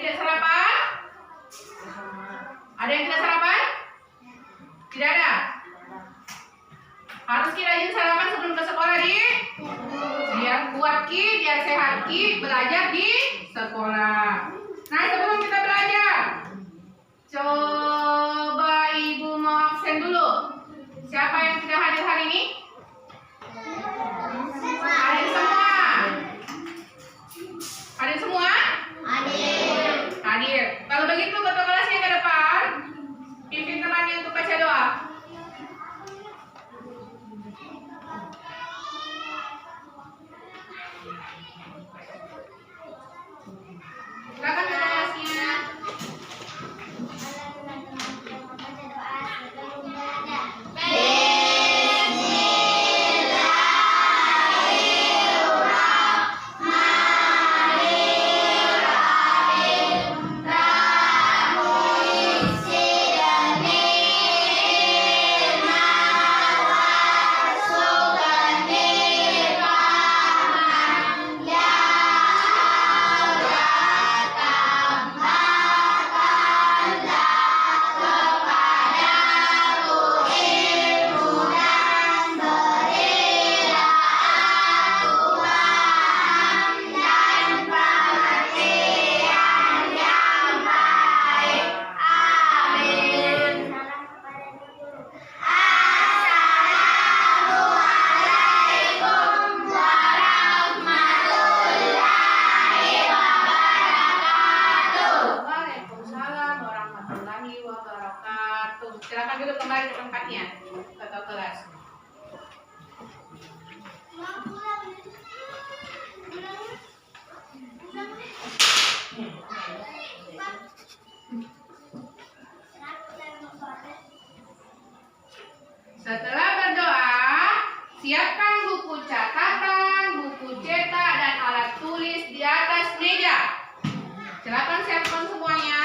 tidak sarapan? Ada yang tidak sarapan? Tidak ada? Harus Ki rajin sarapan sebelum ke sekolah di? Biar kuat Ki, biar sehat Ki, belajar di sekolah. Nah, sebelum kita belajar, coba Ibu mau absen dulu. Siapa yang tidak hadir hari ini? Hadir semua. Hadir semua? Hadir. Hadir. Kalau begitu ketua kelasnya ke depan. Pimpin temannya untuk baca doa. Silakan ketua kelasnya. Silakan duduk kembali ke tempatnya, ketua kelas. Setelah berdoa, siapkan buku catatan, buku cetak, dan alat tulis di atas meja. Silakan siapkan semuanya.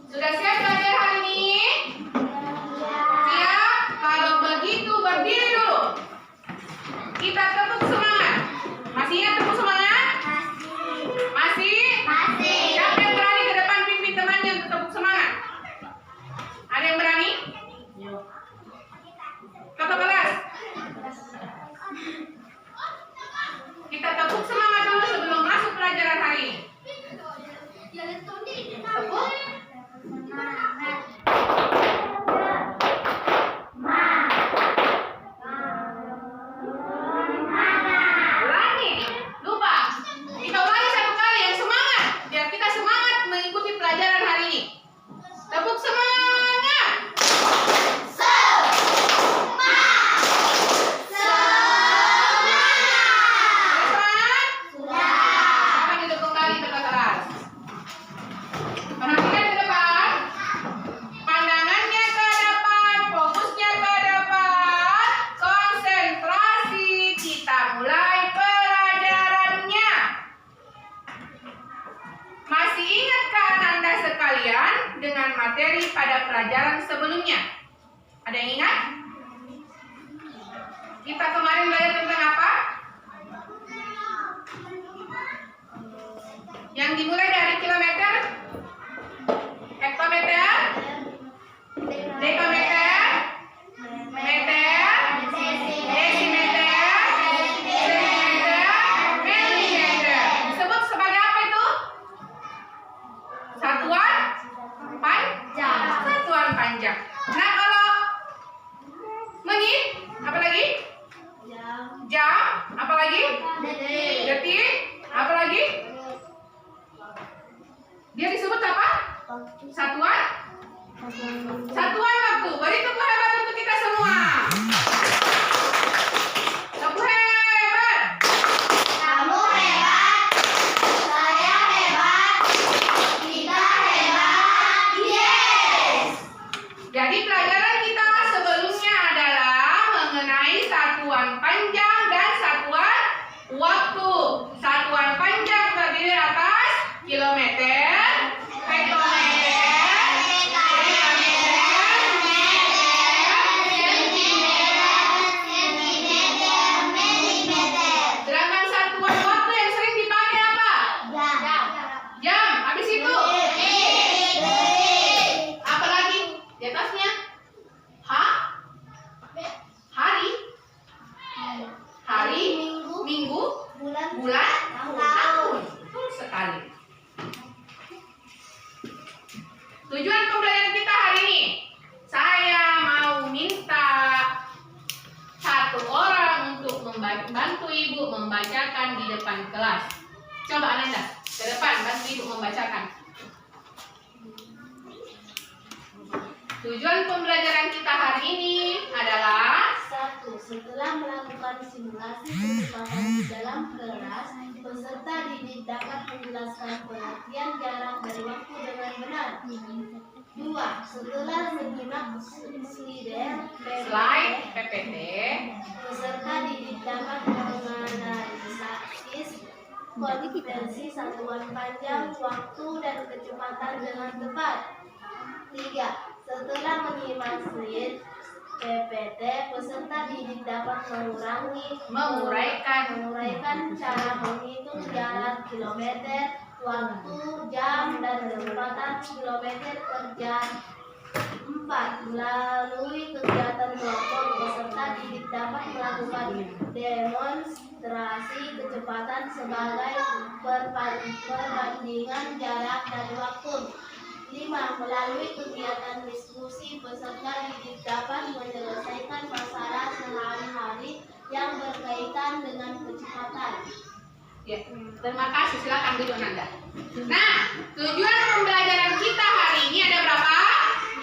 Sudah siap belajar hari ini? Siap? Kalau begitu berdiri dulu. Kita tepuk semangat. Masih ingat tepuk semangat? Masih? Masih. Siapa yang berani ke depan pimpin temannya untuk tepuk semangat? Ada yang berani? Ketua kelas. Kita tepuk semangat dulu sebelum masuk pelajaran hari ini. Tepuk. Ulangi. Lupa. Kita ulangi satu kali yang semangat. Biar kita semangat mengikuti pelajaran hari ini. Tepuk semangat. Dengan materi pada pelajaran sebelumnya. Ada yang ingat? Kita kemarin belajar tentang apa? Yang dimulai dari kilometer, hektometer, dekometer, meter, desimeter, sentimeter, milimeter. Disebut sebagai apa itu? Satuan panjang. Satuan panjang. Nah, kalau menit, apa lagi? Jam, apa lagi? Detik, apa lagi? Dia disebut apa? Satuan? Satuan waktu. Beri tepuk hebat untuk kita semua. Tepuk hebat. Kamu hebat, saya hebat, kita hebat, yes! Jadi Ananda. Ke depan, bantu ibu membacakan. Tujuan pembelajaran kita hari ini adalah 1. Setelah melakukan simulasi kecepatan di dalam kelas, peserta didik dapat menjelaskan pengertian jarak dari waktu dengan benar. 2. Setelah menyimak slide PPT. Peserta didik dapat menganalisis konversi satuan panjang, waktu, dan kecepatan dengan tepat. 3. Setelah menyimak slide PPT, peserta didik dapat menguraikan cara menghitung jarak kilometer, waktu, jam, dan kecepatan kilometer per jam. 4. Melalui kegiatan kelompok, peserta didik dapat melakukan demonstrasi kecepatan sebagai perbandingan jarak dan waktu. 5. Melalui kegiatan diskusi, peserta didik dapat menyelesaikan masalah sehari-hari yang berkaitan dengan kecepatan. Ya, terima kasih. Silakan duduk Nanda. Nah, tujuan pembelajaran kita hari ini ada berapa?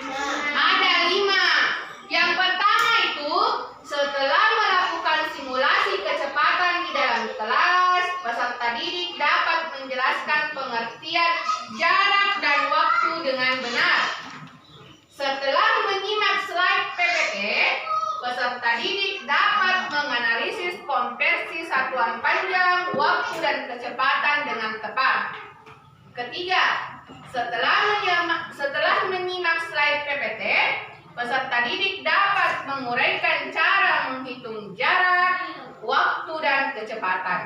5. Ada 5. Yang pertama itu, setelah melakukan simulasi kecepatan di dalam kelas, peserta didik dapat menjelaskan pengertian jarak dan waktu dengan benar. Setelah menyimak slide PPT, peserta didik dapat menganalisis konversi satuan panjang, waktu, dan kecepatan dengan tepat. Ketiga, setelah menyimak slide PPT, peserta didik dapat menguraikan cara menghitung jarak, waktu, dan kecepatan.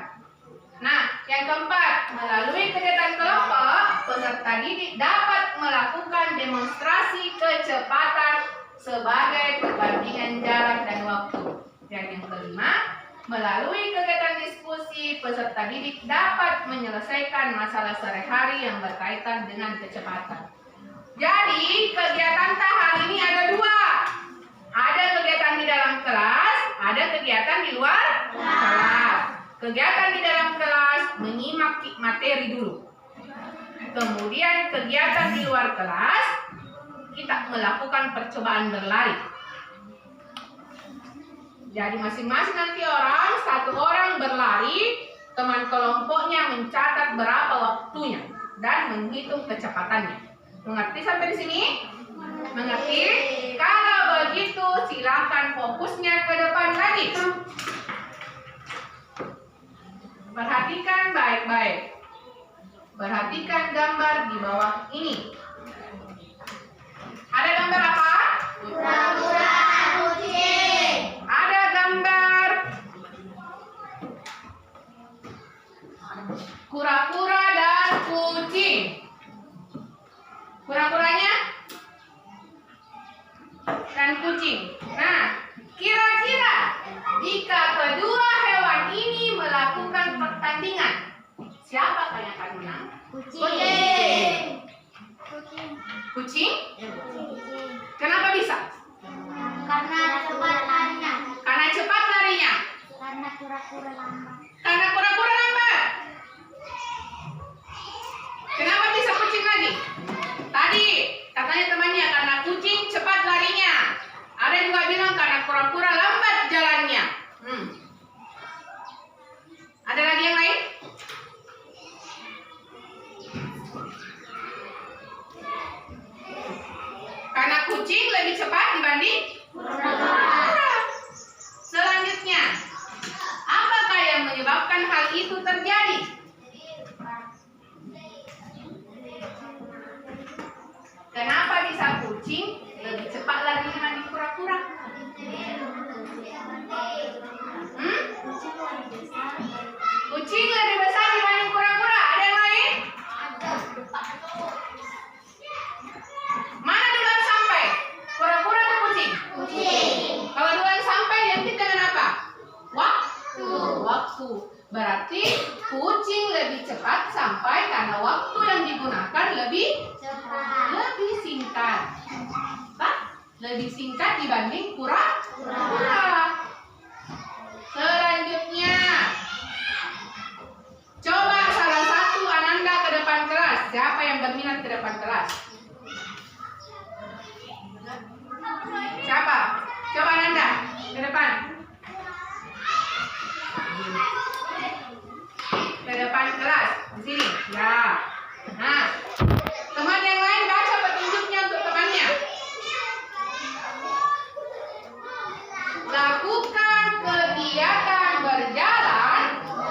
Nah, yang keempat, melalui kegiatan kelompok, peserta didik dapat melakukan demonstrasi kecepatan sebagai perbandingan jarak dan waktu. Dan yang kelima, melalui kegiatan diskusi, peserta didik dapat menyelesaikan masalah sehari-hari yang berkaitan dengan kecepatan. Jadi, kegiatan hari ini ada 2. Ada kegiatan di dalam kelas, ada kegiatan di luar kelas. Kegiatan di dalam kelas menyimak materi dulu. Kemudian kegiatan di luar kelas kita melakukan percobaan berlari. Jadi masing-masing nanti satu orang berlari, teman kelompoknya mencatat berapa waktunya dan menghitung kecepatannya. Mengerti sampai di sini? Mengerti? Kalau begitu silakan fokusnya ke depan lagi. Perhatikan baik-baik. Perhatikan gambar di bawah ini. Ada gambar apa? Kura-kura dan kucing. Ada gambar kura-kura dan kucing. Kura-kuranya dan kucing. Nah, kira-kira jika kedua hewan ini melakukan pertandingan, siapa yang akan menang? Kucing. Kucing? Kenapa bisa? Karena cepat larinya. Karena cepat larinya. Karena kura-kura lambat. Karena kura-kura lambat. Kenapa bisa kucing lagi? Tadi katanya temannya karena kucing cepat larinya. Ada juga bilang karena kura-kura lambat jalannya. Ada lagi yang lain? Karena kucing lebih cepat dibanding kura-kura. Selanjutnya, apakah yang menyebabkan hal itu terjadi? Kenapa bisa kucing lebih cepat lari dibanding kura-kura? Kucing lebih besar dibanding kura-kura. Ada yang lain? Mana duluan sampai? Kura-kura atau kucing? Kucing. Kalau duluan sampai identik dengan apa? Waktu. Berarti kucing lebih cepat sampai karena waktu yang digunakan lebih singkat. Lebih singkat dibanding kura-kura. Selanjutnya, coba salah satu berminat ke depan kelas? Siapa? Coba Nanda ke depan. Ke depan kelas. Di sini. Ya. Nah, teman yang lain baca petunjuknya untuk temannya. Lakukan kegiatan berjalan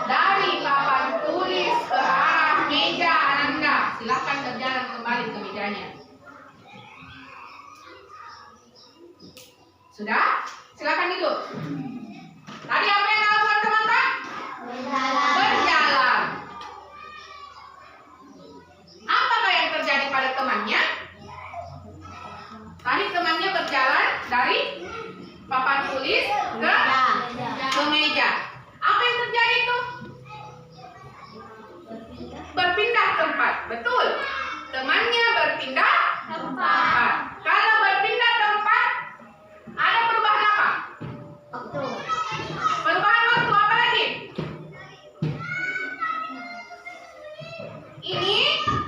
dari papan tulis ke arah meja Ananda. Silakan berjalan kembali ke mejanya. Sudah? Silakan duduk. Tadi apa yang dilakukan teman-teman? Berjalan. Apakah yang terjadi pada temannya? Tadi temannya berjalan dari papan tulis ke meja. Apa yang terjadi itu? Berpindah tempat. Betul. Temannya berpindah tempat. Kalau berpindah tempat, ada perubahan apa? Perubahan waktu apa lagi? Ini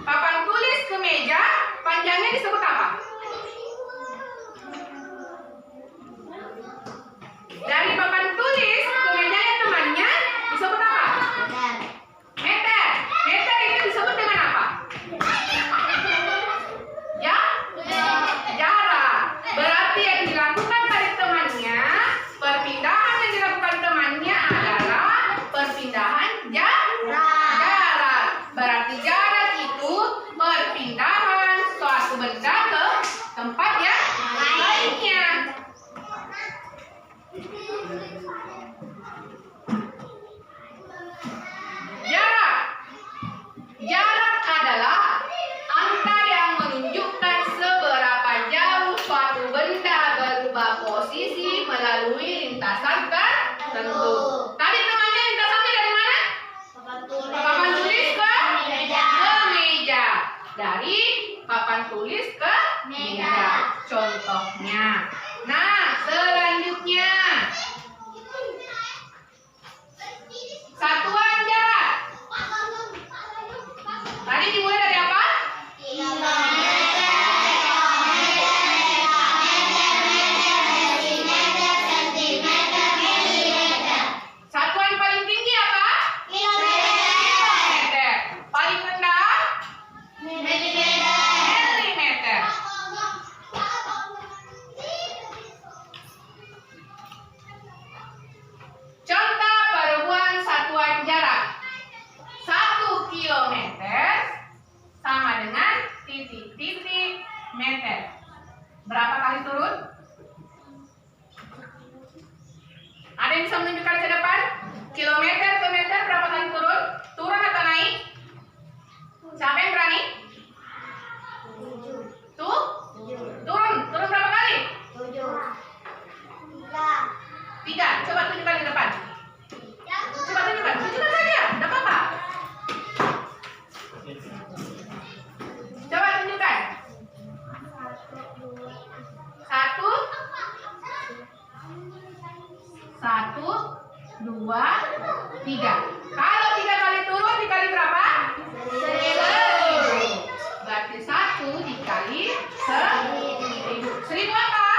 papan tulis ke meja, panjangnya disebut apa? Dari papan tulis ke mejanya temannya disebut apa? Meter. Meter itu disebut dengan apa? Ya? Jarak. Berarti yang dilakukan dari temannya, perpindahan yang dilakukan temannya adalah perpindahan jarak. Berarti jarak itu perpindahan suatu benda ke tempat yang lainnya. Jarak. Jarak adalah angka yang menunjukkan seberapa jauh suatu benda berubah posisi melalui lintasan tertentu. Tadi temannya lintasannya dari mana? Papan tulis ke meja. Dari papan tulis ke meja. Contohnya. Nah, selanjutnya. Satuan jarak. Tadi dimulai dari apa? Satuan paling tinggi apa? Kilometer. Paling rendah? Milimeter. Contoh perubahan satuan jarak. 1 kilometer sama dengan titik-titik meter. Berapa kali turun? Ada yang bisa menunjukkan ke depan? Kilometer ke meter berapa kali turun? Turun atau naik? Siapa yang berani? Tuh? Turun. Turun berapa kali? 3. Coba tunjukkan ke depan. Coba tunjukkan. Tunjukkan saja. Tidak apa-apa. Coba tunjukkan. 1, 2, 3. Kalau 3 kali turun dikali berapa? 1000. Berarti 1 dikali 1000. 1000 apa?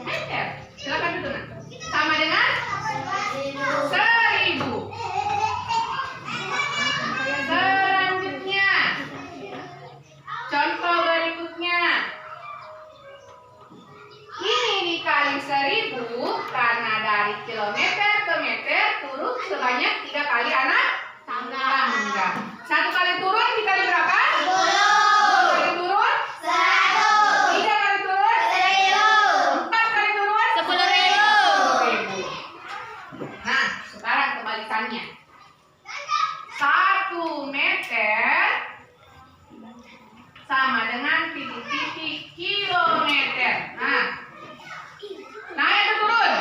Meter. Silakan duduk. Sama dengan 1000. Selanjutnya, contoh berikutnya. Ini dikali 1000 karena dari kilometer ke meter turun sebanyak 3 kali anak tangga. 1 kali turun dikali berapa? 2 kali turun 100. 3 kali turun 1000. 4 kali turun 10.000. Nah, sekarang kebalikannya. 1 meter sama dengan titik-titik kilometer. Nah, naik atau turun?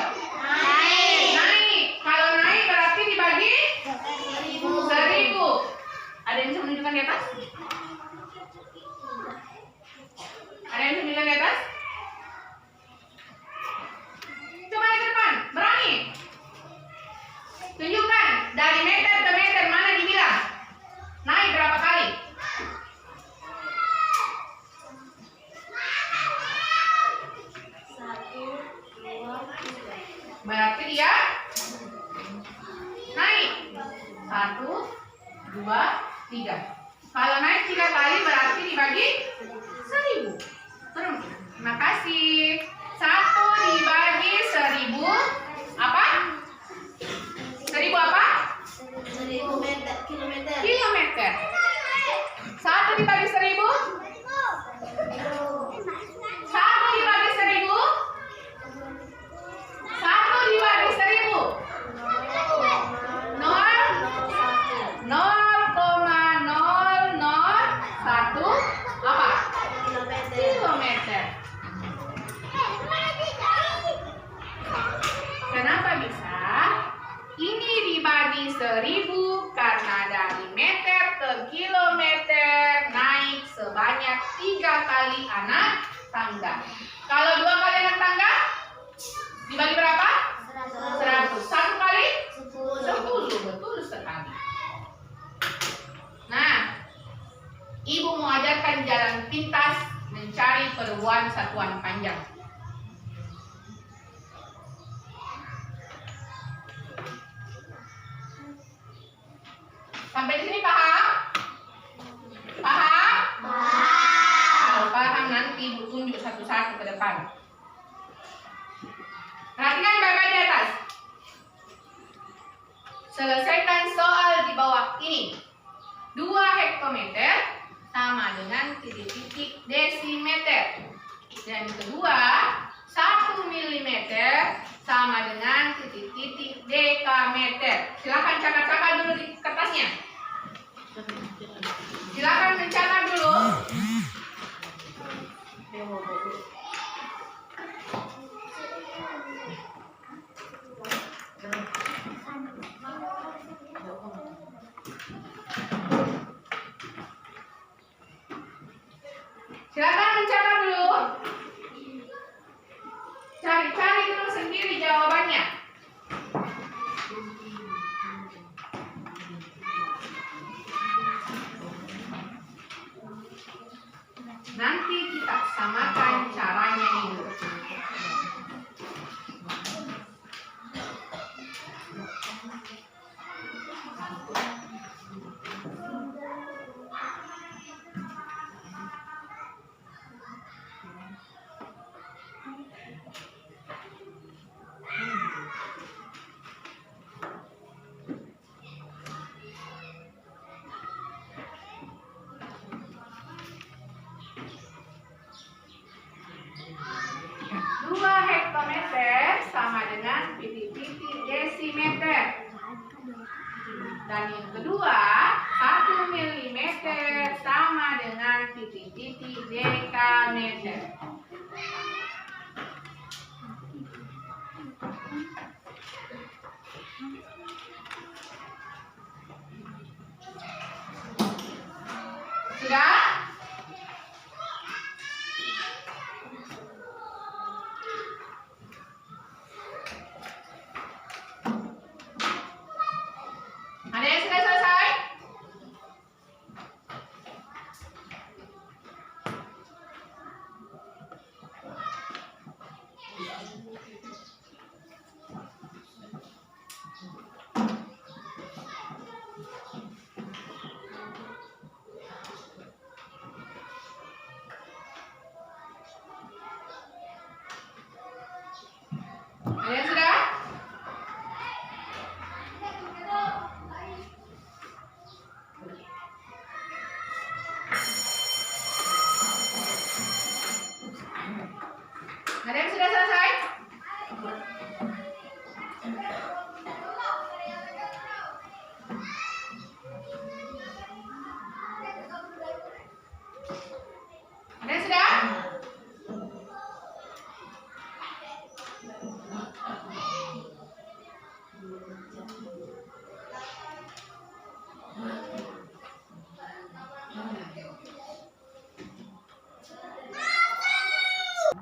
Naik. Kalau naik berarti dibagi 1000. Ada yang bisa menunjukkan di atas? Berarti dia naik 1, 2, 3. Kalau naik 3 kali berarti dibagi 1000. Terima kasih. 1 dibagi 1000 apa? 1000 apa? 1000 kilometer. Kilometer. 1 dibagi 1000? 1 dibagi 1000? 1 dibagi 1000? 0,0001 apa? Kilometer. Kenapa bisa? Ini dibagi 1000 karena dari meter ke kilometer naik sebanyak 3 kali anak tangga. Kalau 2 kali anak tangga dibagi berapa? 100. 1 kali 10. Betul sekali. Nah, Ibu mau ajarkan jalan pintas mencari perubahan satuan panjang. Sampai di sini paham? Paham? Kalau paham nanti Ibu tunjuk satu-satu ke depan. Perhatikan baik-baik di atas. Selesaikan soal di bawah ini. 2 hektometer sama dengan titik-titik desimeter. Dan kedua, 1 milimeter sama dengan titik-titik dekameter. Silahkan catat-catat dulu di kertasnya. Silahkan mencatat dulu. Silakan mencatat dulu. Cari-cari dulu sendiri jawabannya. Nanti kita samakan caranya ini. Desimeter. Dan yang kedua, 1 milimeter sama dengan titik-titik dekameter. Sudah? Ada yang sudah selesai? Ada yang sudah? Ada yang sudah selesai? Ada yang sudah?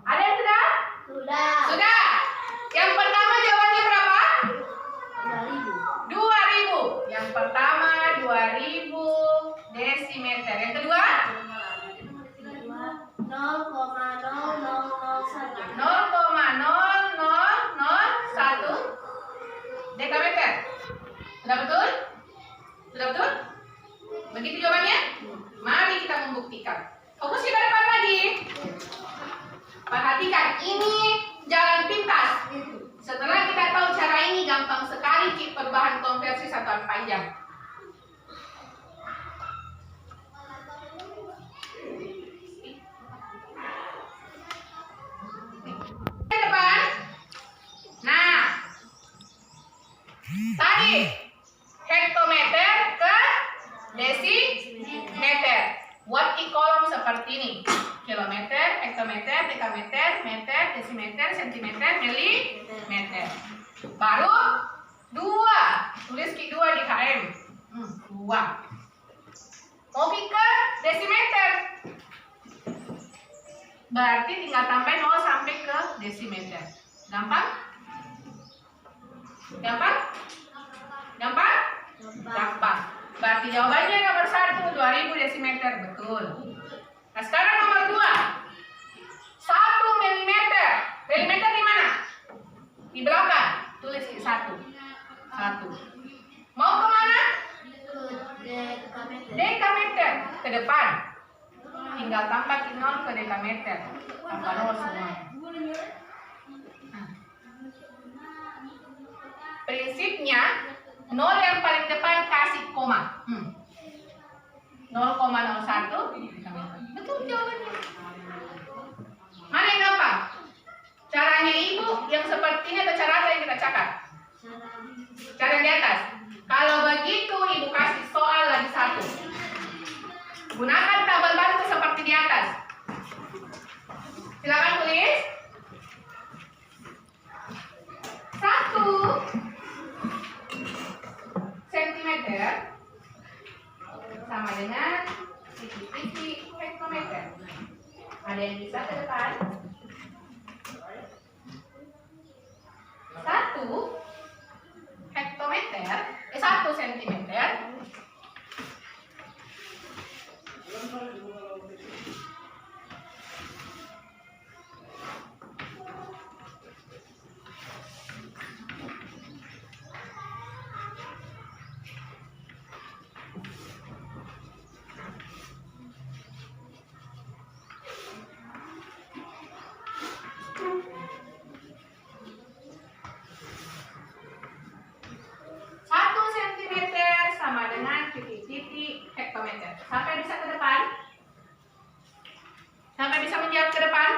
Ada yang sudah? Sudah. Sudah. Yang satuan panjang. Ke depan. Nah, tadi hektometer ke desimeter. Buat di kolom seperti ini. Kilometer, hektometer, dekameter, meter, desimeter, sentimeter, milimeter. Baru 2. Tulis Ki 2 di KM. 2. Mau ke desimeter. Berarti tinggal tambah 0 sampai ke desimeter. Gampang? Gampang? Gampang? Gampang. Berarti jawabannya nomor 1, 2000 desimeter. Betul. Nah, sekarang nomor 2. 1 milimeter. Milimeter di mana? Di belakang. Tulis di 1. 1. Mau ke mana? Dekameter. Ke depan. Tinggal tambah 0 ke dekameter. Tambah 0 semua. Prinsipnya 0 yang paling depan kasih koma. 0,01 dekameter. Betul jawabannya. Mana yang gampang? Caranya ibu yang seperti ini atau cara apa yang kita catat? Cara yang di atas. Kalau begitu ibu kasih soal lagi 1. Gunakan tabel bantu seperti di atas. Silakan tulis. 1 sentimeter sama dengan titik-titik hektometer. Ada yang bisa ke depan? 1 hektometer, 1 sentimeter. Sama dengan titik-titik hektometer. Sampai bisa ke depan? Sampai bisa menjawab ke depan?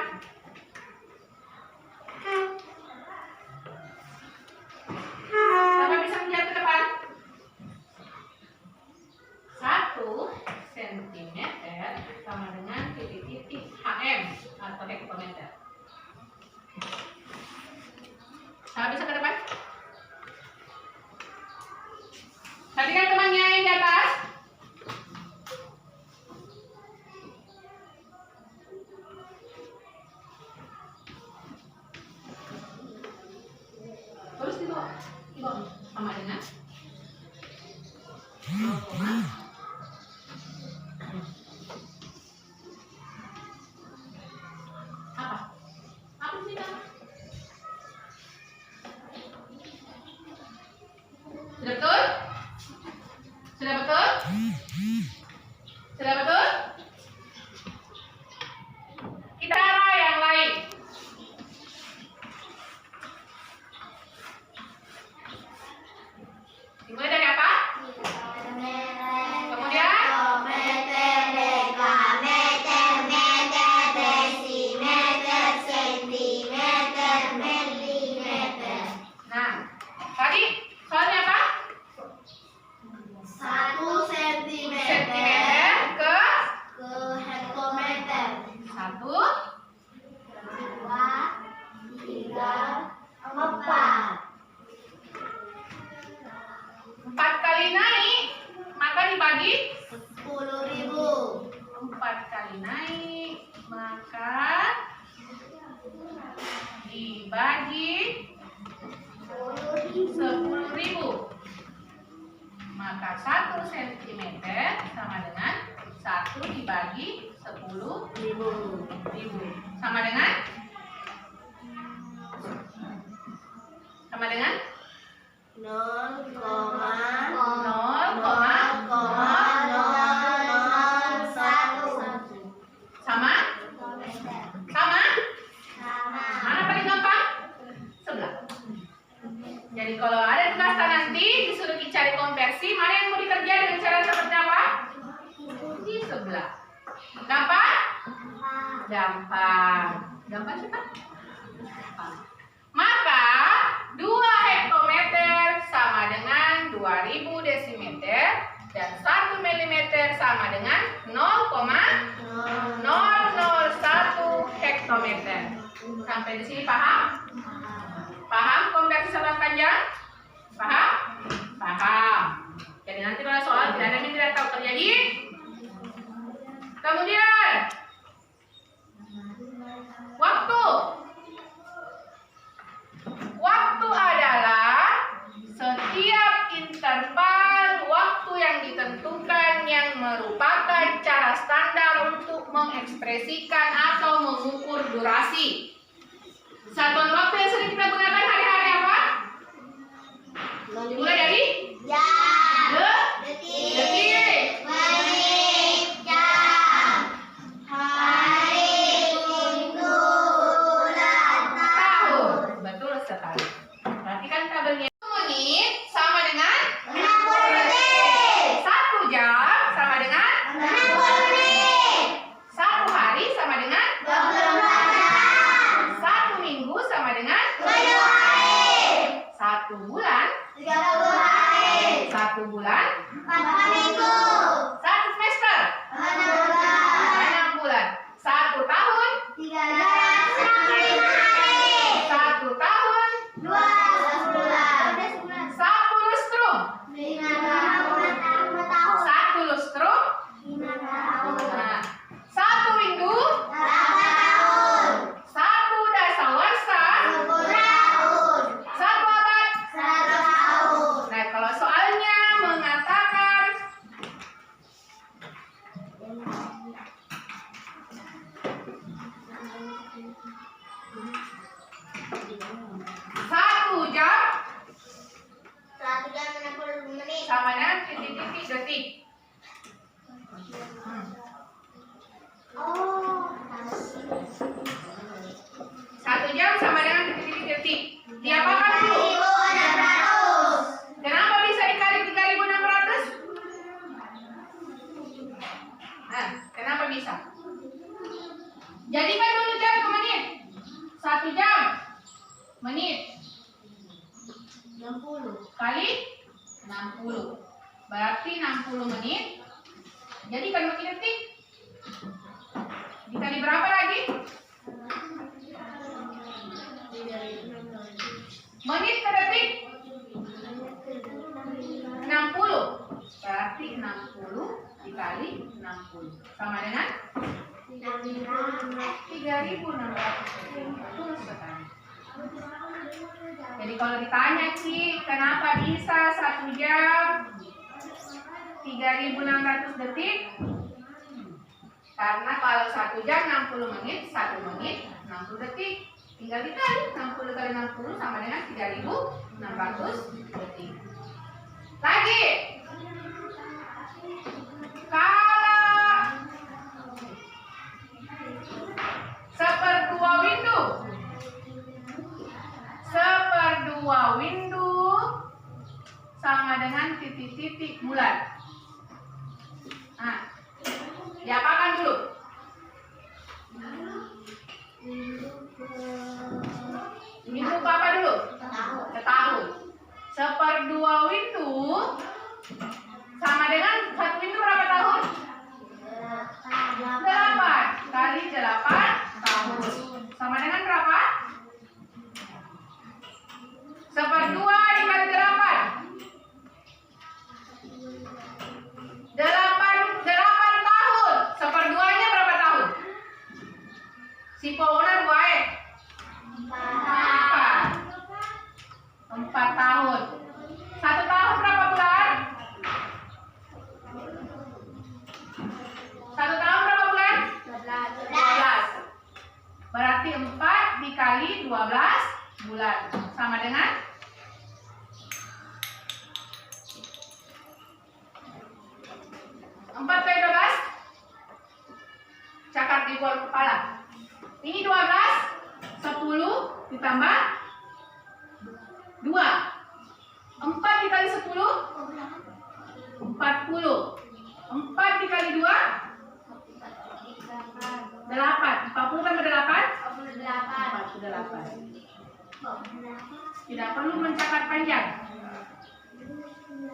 Sampai bisa menjawab ke depan? 1 sentimeter sama dengan titik-titik HM atau hektometer. Sampai bisa ke depan? Tadi kan temannya yang di atas. Terus di bawah sama dengan 0, apa? Apa sih Kak? Sudah betul? Sudah betul? Sudah betul? Kita cara yang lain. Dimulai dari apa? Kemudian? Nah, tadi soalnya apa? 1 Sentimeter ke hektometer. 1, 2, 3, 4. 4 kali naik, maka dibagi 10.000. 4 kali naik, maka dibagi 10.000. Maka 1 cm sama dengan 1 dibagi 10.000. Sama dengan? Sama dengan? 0,001. Sama? Sama? Mana paling gampang? Sebelah. Jadi kalau ada tugas nanti nanti disuruh dicari konversi, mana yang mau dikerja dengan cara seperti apa? Di sebelah. Gampang? Gampang. Gampang cepat? Gampang. Maka 2 hektometer sama dengan 2000 desimeter dan 1 milimeter sama dengan 0,001 hektometer. Sampai di sini paham? Paham konversi satuan panjang? Paham? Paham. Jadi nanti kalau soal tidak ada yang tidak tahu terjadi. Kemudian waktu. Waktu adalah setiap interval waktu yang ditentukan yang merupakan cara standar untuk mengekspresikan atau mengukur durasi. Satuan waktu yang sering kita gunakan hari-hari apa? Mulai dari Jam, detik, menit, jam, hari, minggu, bulan, tahun. Betul sekali. Perhatikan tabelnya. 1 menit sama dengan 60 detik, 1 jam sama dengan 60 menit, 1 hari sama dengan 24 jam, 1 minggu sama dengan 7 hari, 1 bulan, 30 hari, 1 bulan, 4 minggu, 1 semester, 6 bulan, 6 bulan, 1 tahun, 365 hari, 1 tahun, 12 bulan, 1 lustrum, 5 tahun, 1 lustrum, 5 tahun, nah, 1 minggu, 8 tahun, 1 dasawarsa, 10 tahun, 1 abad. 100 tahun. Nah, kalau soalnya mengatakan satu jam 1 jam 60 menit. sama dengan titik-titik detik. Oh, 1 jam sama dengan titik-titik detik. Diapakan dulu? 1600. Kenapa bisa dikali 3600? Nah, kenapa bisa? Jadikan dulu jam ke menit. 1 jam menit 60. kali 60. Berarti 60 menit. Jadikan menit detik. Dikali berapa lagi? Menit ke detik 60. Berarti 60 dikali 60 sama dengan 3600. Betul sekali. Jadi kalau ditanya Ci, kenapa bisa 1 jam 3600 detik? Karena kalau 1 jam 60 menit, 1 menit 60 detik. Tinggal dikali 60 kali 60 sama dengan 3600 detik. Lagi. Kalau 1/2 windu. 1/2 windu sama dengan titik-titik bulan. Nah, diapakan dulu? Windu ke apa dulu? Ke tahun. 1/2 windu sama dengan 1 windu berapa tahun? 8 kali 8 tahun. Sama dengan berapa? 1/2 dikali 8. 8 tahun. 1/2-nya berapa tahun? Si Pauna buae. 4 tahun. 1 tahun berapa bulan? 1 tahun berapa bulan? 12. Berarti 4 dikali 12 bulan. Sama dengan 4 kali 12. Cakar di luar kepala. Ini 12. 10 ditambah 2. 4 dikali 11 Tidak perlu mencatat panjang.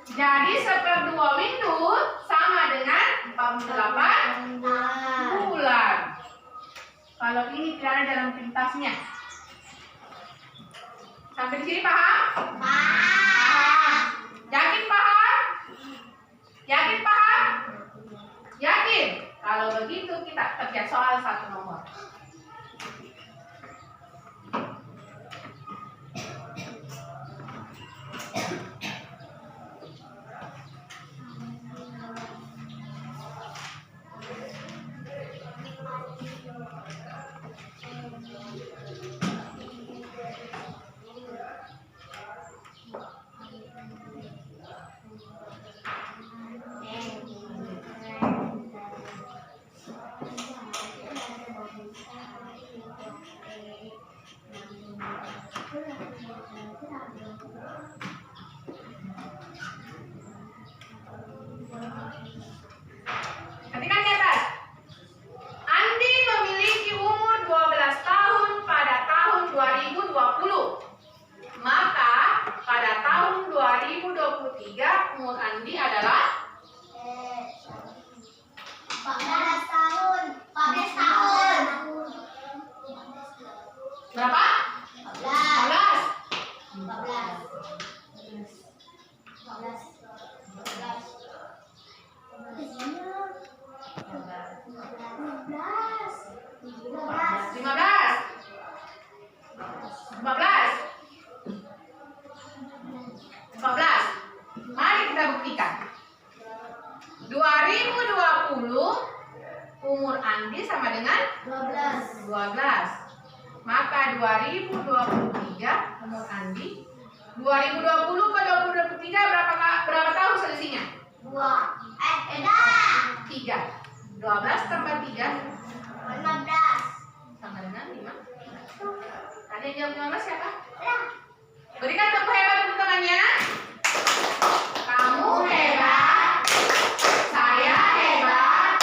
Jadi 1/2 minggu sama dengan 48 bulan. Kalau ini tidak ada dalam pintasnya. Sampai di sini paham? Paham. Yakin paham? Yakin paham? Yakin? Kalau begitu kita kerja soal 1 nomor. Ketikkan di atas. Andi memiliki umur 12 tahun pada tahun 2020. Maka pada tahun 2023 umur Andi adalah 14 tahun. 14 tahun. berapa? 14. 14. Mari kita buktikan. 2020 umur Andi sama dengan 12. Maka 2023 umur Andi 2020 ke 2023 berapa tahun selisihnya? 3. 12 tambah 3 sama dengan 5. Tadi yang jawab 15 siapa? Berikan tepuk hebat untuk temannya. Kamu hebat, saya hebat,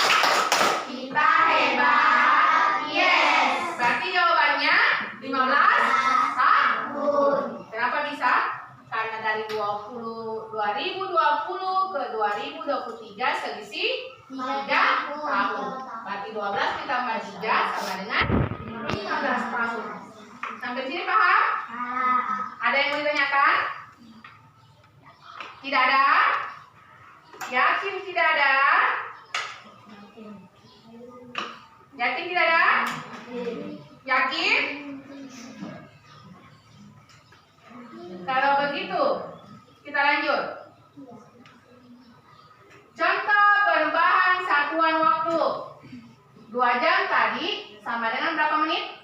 kita hebat. Yes. Berarti jawabannya 15 tahun. Kenapa bisa? Karena dari 2020 ke 2023 selisih 3 tahun. Berarti 12 ditambah 3 sama dengan 15 tahun. Sampai sini paham? Ada yang mau ditanyakan? Tidak ada? Yakin tidak ada? Yakin tidak ada? Yakin? Kalau begitu, kita lanjut. Contoh perubahan satuan waktu. 2 jam tadi sama dengan berapa menit?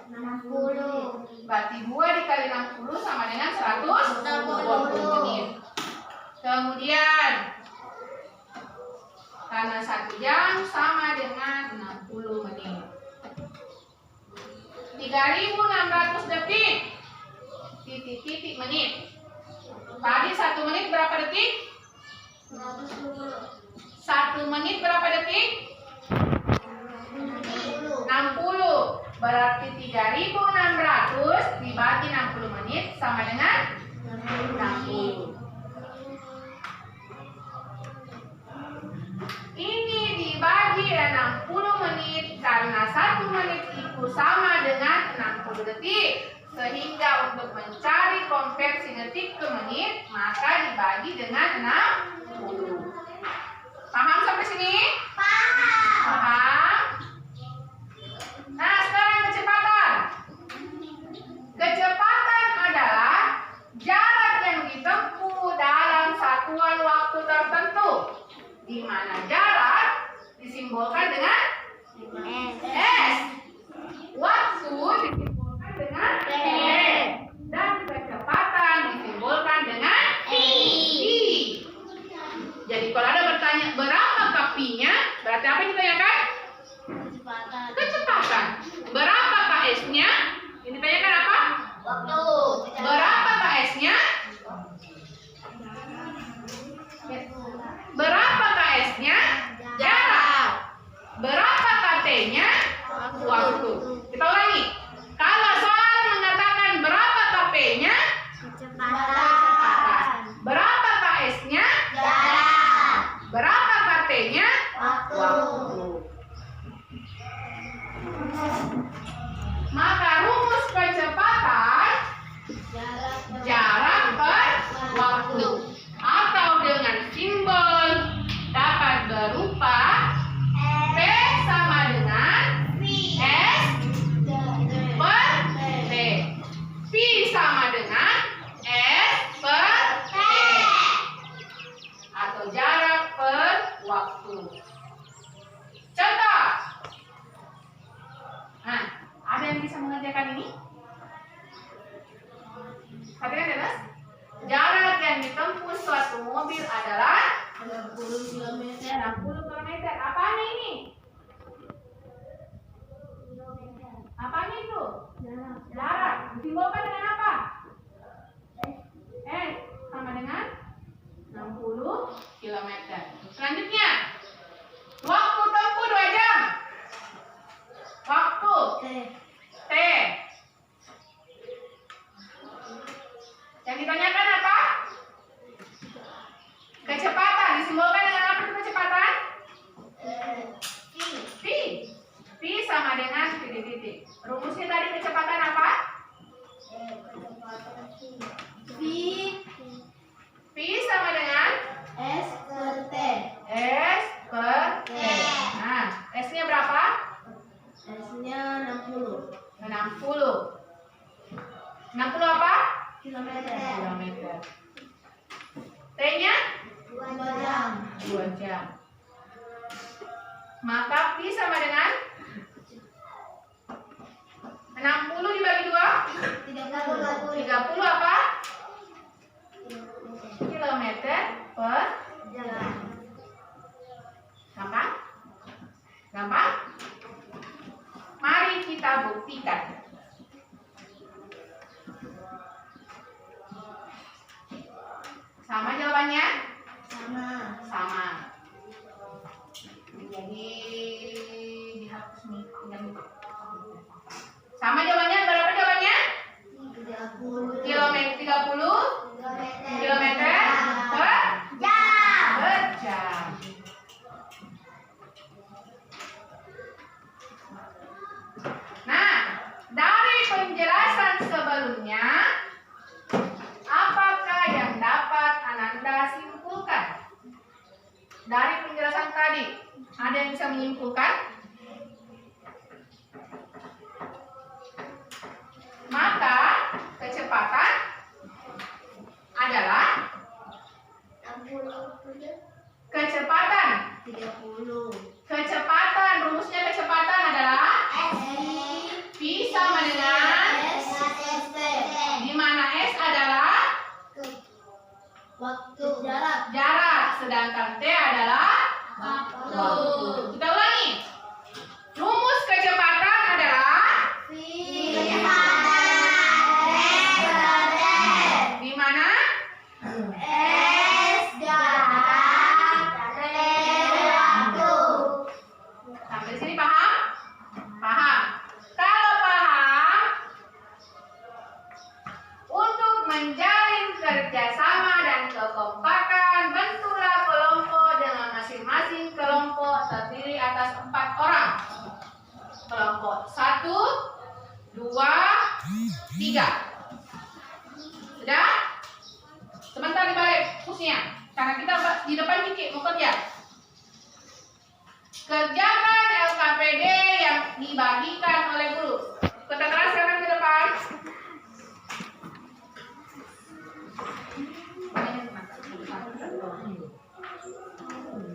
60. Berarti 2 dikali 60 sama dengan 120 menit. Kemudian karena 1 jam sama dengan 60 menit. 3.600 detik. Titik-titik menit. Tadi 1 menit berapa detik? 1 menit berapa detik? 60. Berarti 3.600 dibagi 60 menit sama dengan 60. Ini dibagi 60 menit karena 1 menit itu sama dengan 60 detik. Sehingga untuk mencari konversi detik ke menit, maka dibagi dengan 60. Paham sampai sini? Paham? Nah, sekarang kecepatan. Kecepatan adalah jarak yang ditempuh dalam satuan waktu tertentu, di mana jarak disimbolkan dengan S, waktu disimbolkan dengan T, dan kecepatan disimbolkan dengan I. Jadi kalau ada bertanya berapa P-nya, yang ditempuh suatu mobil adalah 60 km. 60 km. Apanya ini? Apanya itu? Jarak. Disimbolkan dengan apa? Sama dengan 60 km. Selanjutnya, waktu tempuh 2 jam. Waktu T. Yang ditanyakan apa? Kecepatan. Disimbolkan dengan apa itu kecepatan? V. V sama dengan titik-titik. Rumusnya tadi kecepatan apa? V sama dengan S per T. S per T. Nah, S-nya berapa? S-nya 60 60. 60 apa? km. Kilometer. T-nya 2 jam. 2 jam. Maka V sama dengan 60 dibagi 2 30 apa? Kilometer per Jam. gampang? Gampang? Mari kita buktikan. Sama jawabannya? Sama. Sama. Jadi dihapus nih. Sama jawabannya, berapa jawabannya? 30 Kilometer 30 kilometer per jam. Nah, dari penjelasan sebelumnya, apakah yang dapat Ananda simpulkan? Dari penjelasan tadi, ada yang bisa menyimpulkan? Maka kecepatan adalah kecepatan. 30 Kecepatan, rumusnya kecepatan adalah V sama dengan di mana S adalah waktu jarak. jarak, sedangkan T adalah Waktu. Kita ulangi. Rumus kecepatan adalah di mana sampai sini paham? Paham. Kalau paham, untuk menjalin kerjasama dan kekompakan, bentuklah kelompok dengan masing-masing kelompok terdiri atas 4 orang. Kelompok 1, 2, 3. Sudah? Sebentar dibalik pusnya, karena kita di depan Kiki mau kerja. Kerjakan LKPD yang dibagikan oleh guru. Kita keraskan ke depan.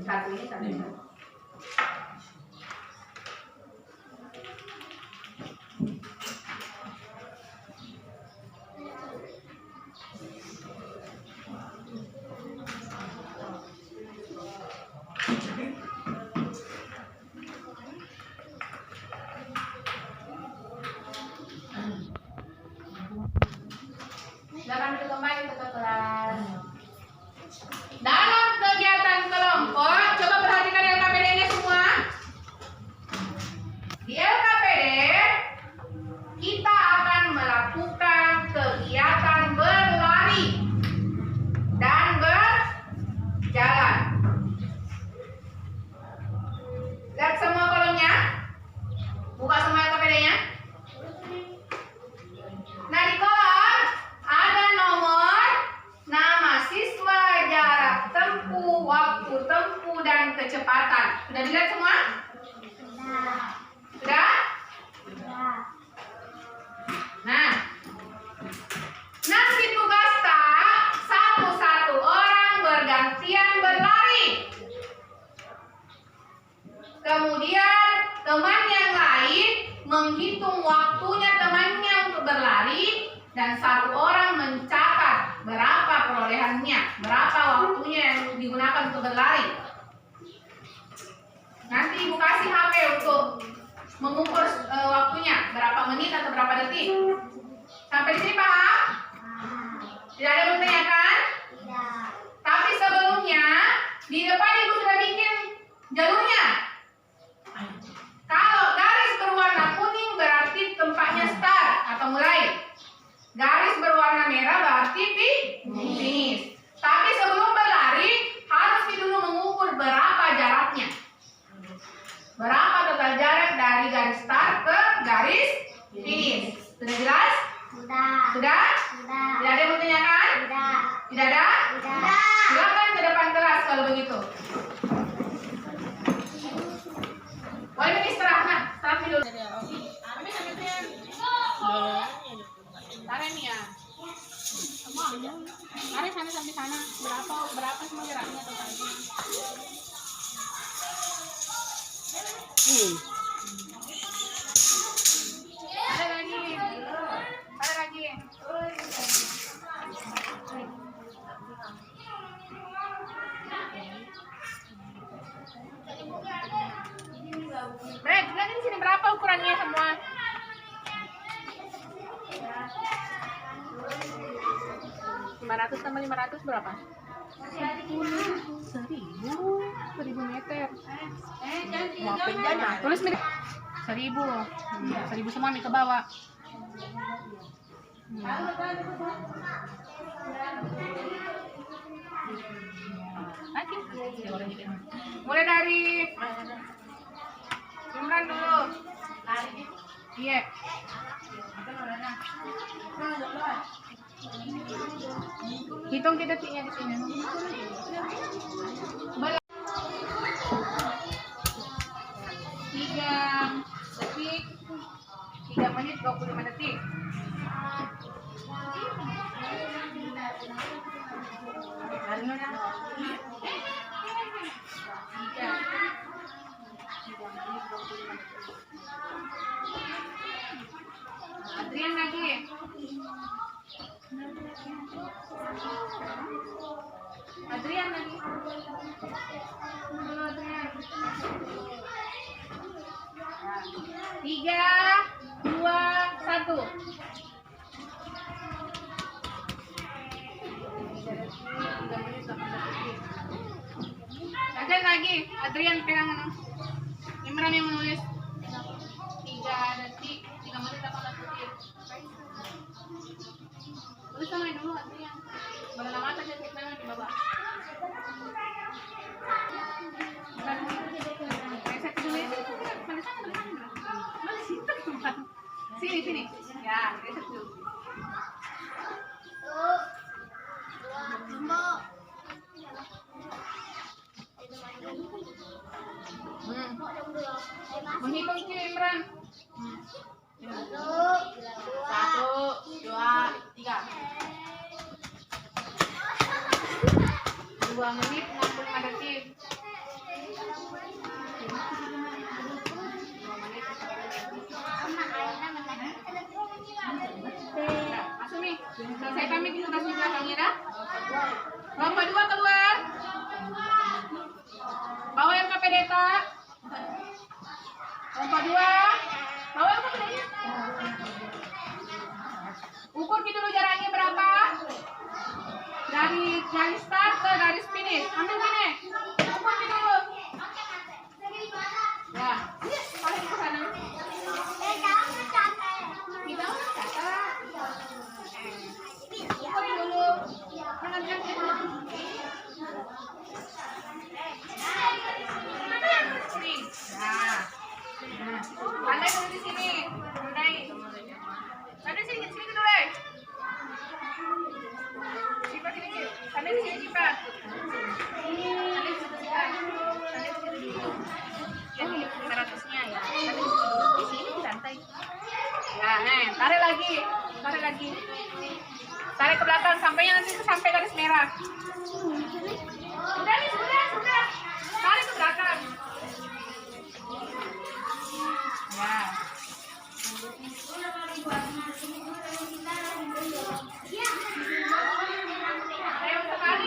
Satu ini satu. Silakan duduk kembali ke kelas. Dalam kegiatan kelompok, coba perhatikan LKPD-nya semua. Di LKPD, kita akan melakukan kegiatan berlari dan berjalan. Lihat semua kolomnya. Buka semua LKPD-nya. Nah, di kolom ada nomor, nama siswa, jarak tempuh, waktu tempuh, dan kecepatan. Sudah dilihat semua? Sudah? Nah, nanti tugas tak satu-satu orang bergantian berlari. Kemudian teman yang lain menghitung waktunya temannya untuk berlari dan satu orang mencatat berapa perolehannya. berlari. Nanti ibu kasih HP untuk mengukur waktunya berapa menit atau berapa detik. Sampai di sini paham? Tidak ada yang bertanyakan? Tapi sebelumnya di depan ibu sudah bikin jalurnya. Kalau garis berwarna kuning berarti tempatnya start atau mulai. Garis berwarna merah berarti finish. Tapi sebelum berlari harus dulu mengukur berapa jaraknya. Berapa total jarak dari garis start ke garis finish. Sudah jelas? Sudah? Tidak ada yang bertanyakan? Tidak ada? Silakan ke depan kelas kalau begitu. Boleh istirahat. Istirahat dulu. Tarik nih ya. Tarik sana sampai sana. Berapa semua jaraknya totalnya? Ada lagi. Ada lagi. Brek, lihat di sini berapa ukurannya semua? Ratus tambah 500 berapa? 1000 meter. Tulis mirip 1000 semua nih ke bawah. Lagi. Mulai dari Imran dulu. Iya. Hitung kita detiknya di sini. 3 detik, 3 menit 25 detik. Adrian lagi. Adrian lagi. Dulu Adrian. 3, 2, 1. Adrian lagi. Adrian pegang mana? Imran yang menulis. 3 detik, 3 menit 18 detik. Tulis sama dulu Adrian. Baru nama aja di bawah. Sini. Ya, reset dulu. Menghitung sini Imran. 1, 2, 3. 2 menit 65 detik. 2 menit 65 detik. Masuk nih. Selesai kami di tugas di belakangnya dah. Lomba 2 keluar. Bawa yang KP data. Lomba 2. Bawa yang KP data. Ukur dulu jaraknya berapa? Dari garis start ke garis finish. Ambil sini. Ukur dulu. Ya. Balik ke sana. Kita udah catat. Ukur dulu. Jangan dulu. Sini. Nah. Pandai dulu di sini. Pandai. Pandai sini dulu deh. Cipat sini. Pandai di sini cipat. Pandai di sini cipat. Pandai di sini dulu. Jadi 500-nya ya. Di sini di lantai. Ya, tarik lagi. Tarik ke belakang sampainya nanti sampai garis merah. Sudah. Tarik ke belakang. Ya. Ayo sekali.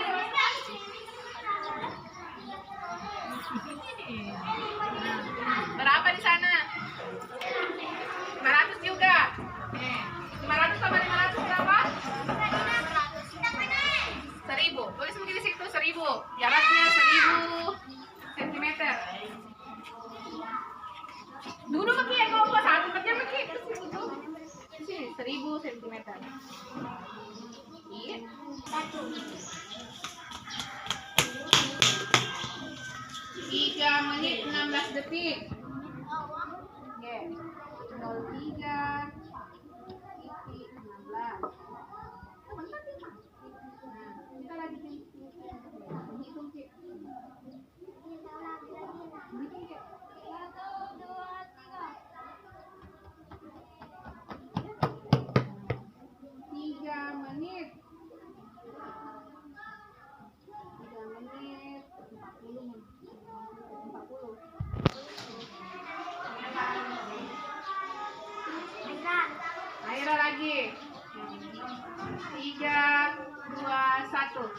3 menit 16 detik. Oke. 03 titik 16. Nah, kita lagi hitung, Ki. Hitung, Ki. 3 menit 40. Akhirnya lagi 3, 2, 1.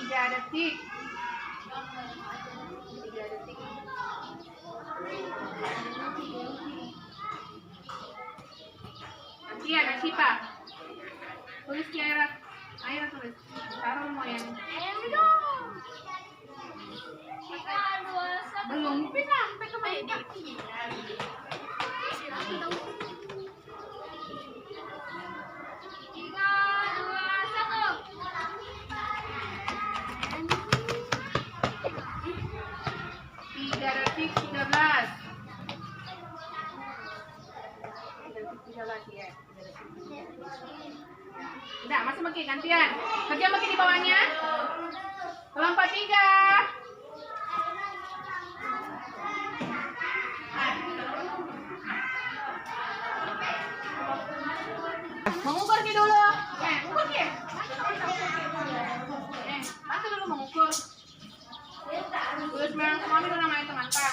3 detik. 3 detik. Nanti ada Sipa. Tulis di air tulis. Taruh mau yang belum bisa sampai ke mana? Tiga detik 13. 13 ya. Udah, masih makin gantian. Kerja makin di bawahnya. Lompat 3. Mengukur Ki dulu. Ukur Ki. Bantu dulu mengukur. Terus memang suami itu namanya teman Pak.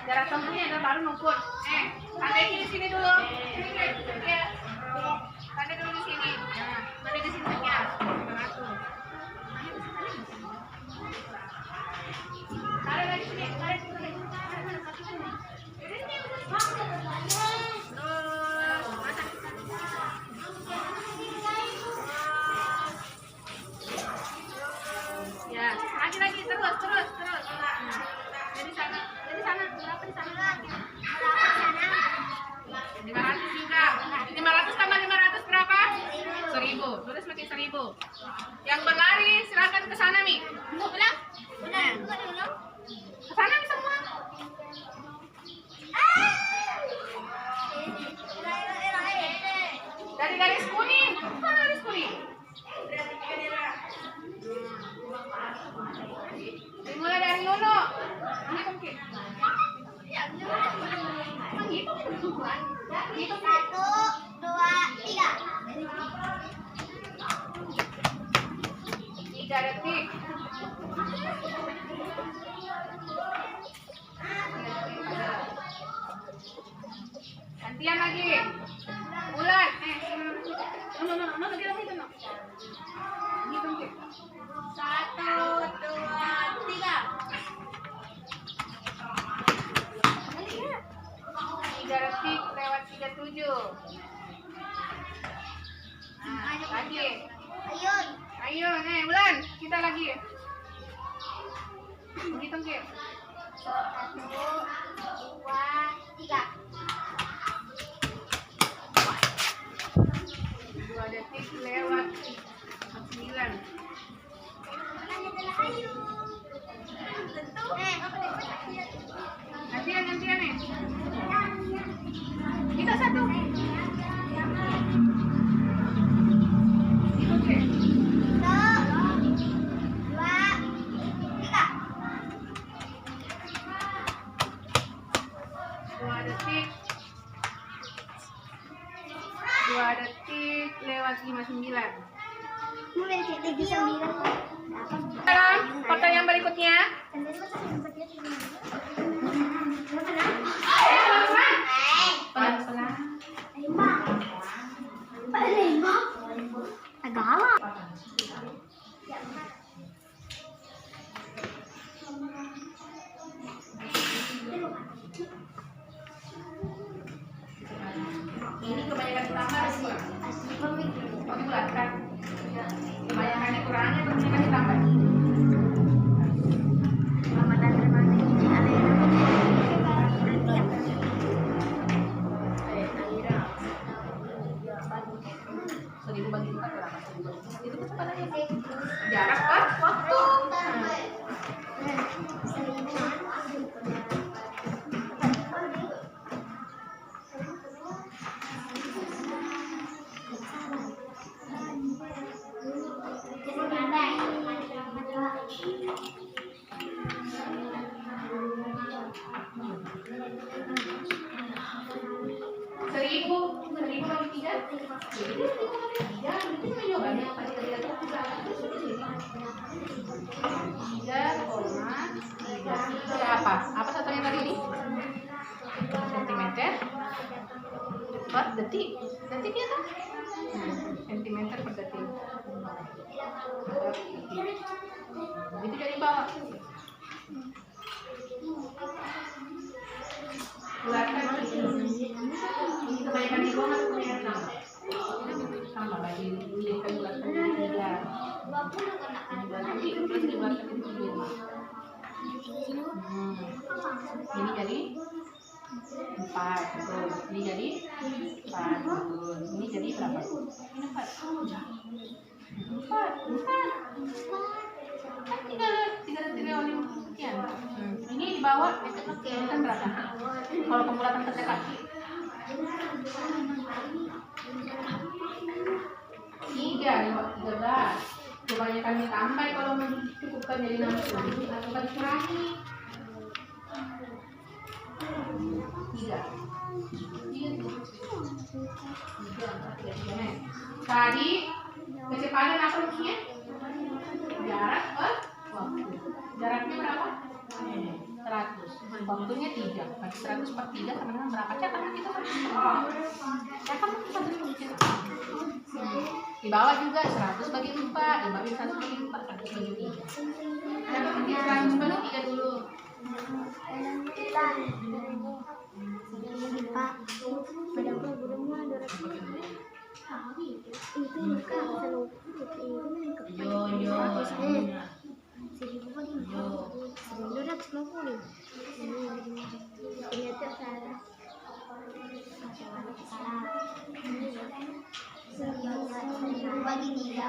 Jarak tempuhnya ada baru ngukur. Tandai di sini dulu. Tandai dulu di sini. Nah, tandai di sini ya. Tarik lagi sini. Tarik sini. Ya, lagi terus. Dari sana berapa di sana? 500 juga. 500 tambah 500 berapa? 1000. Terus makin 1000. Yang berlari silakan ke sana, Mi. Bilang. Ke sana Mi semua. Dari garis kuning. Mana garis kuning? Dimulai dari Yono. Hitung Ki. Hitung. 1, 2, 3. 3 detik. Gantian lagi. Bulan. No, hitung. Hitung Ki. 1, 2, 3. 3 detik lewat 37. Nah, lagi. Ayo, Bulan, kita lagi. Hitung Ki. 1, 2, 3. 2 detik lewat 9. Gantian nih. Kita satu. Itu Ki. 2 detik lewat 59. Sekarang foto yang berikutnya. Ini kebanyakan ditambah atau kurang? Oh, bulat kan? Kebanyakan dikurangi atau kebanyakan ditambah? Seribu bagi 4 berapa? Itu kecepatannya jarak per waktu. Seribu bagi 3. Itu jawabannya apa? 3,33 apa? Apa satunya tadi ini? Sentimeter per detik. Detik ya kan? Sentimeter per detik. Itu jadi bawah. Bulatkan ini kebanyakan di bawah atau kebanyakan tambah? Tambah lagi ini kan bulatkan 3. Nanti plus dibulatkan itu 5. Ini jadi 4, betul. Ini jadi 4, betul. Ini jadi berapa? Ini 4. 4. Kan 3 sekian. Ini di bawah ini kan berapa? Kalau pembulatan kerja kaki 13. Kebanyakan ditambah kalau mencukupkan jadi 60 atau kan dikurangi 3. Tadi kecepatan apa rumusnya? Jarak per waktu. Jaraknya berapa? 100. Waktunya 3. Berarti 100 per 3 sama dengan berapa? Catat kita kan? Catat kita di bawah juga 100 bagi 4. Di bawah 100 bagi 4. 100 bagi 3. Catat nanti 100 bagi 3 dulu. Bagi 3.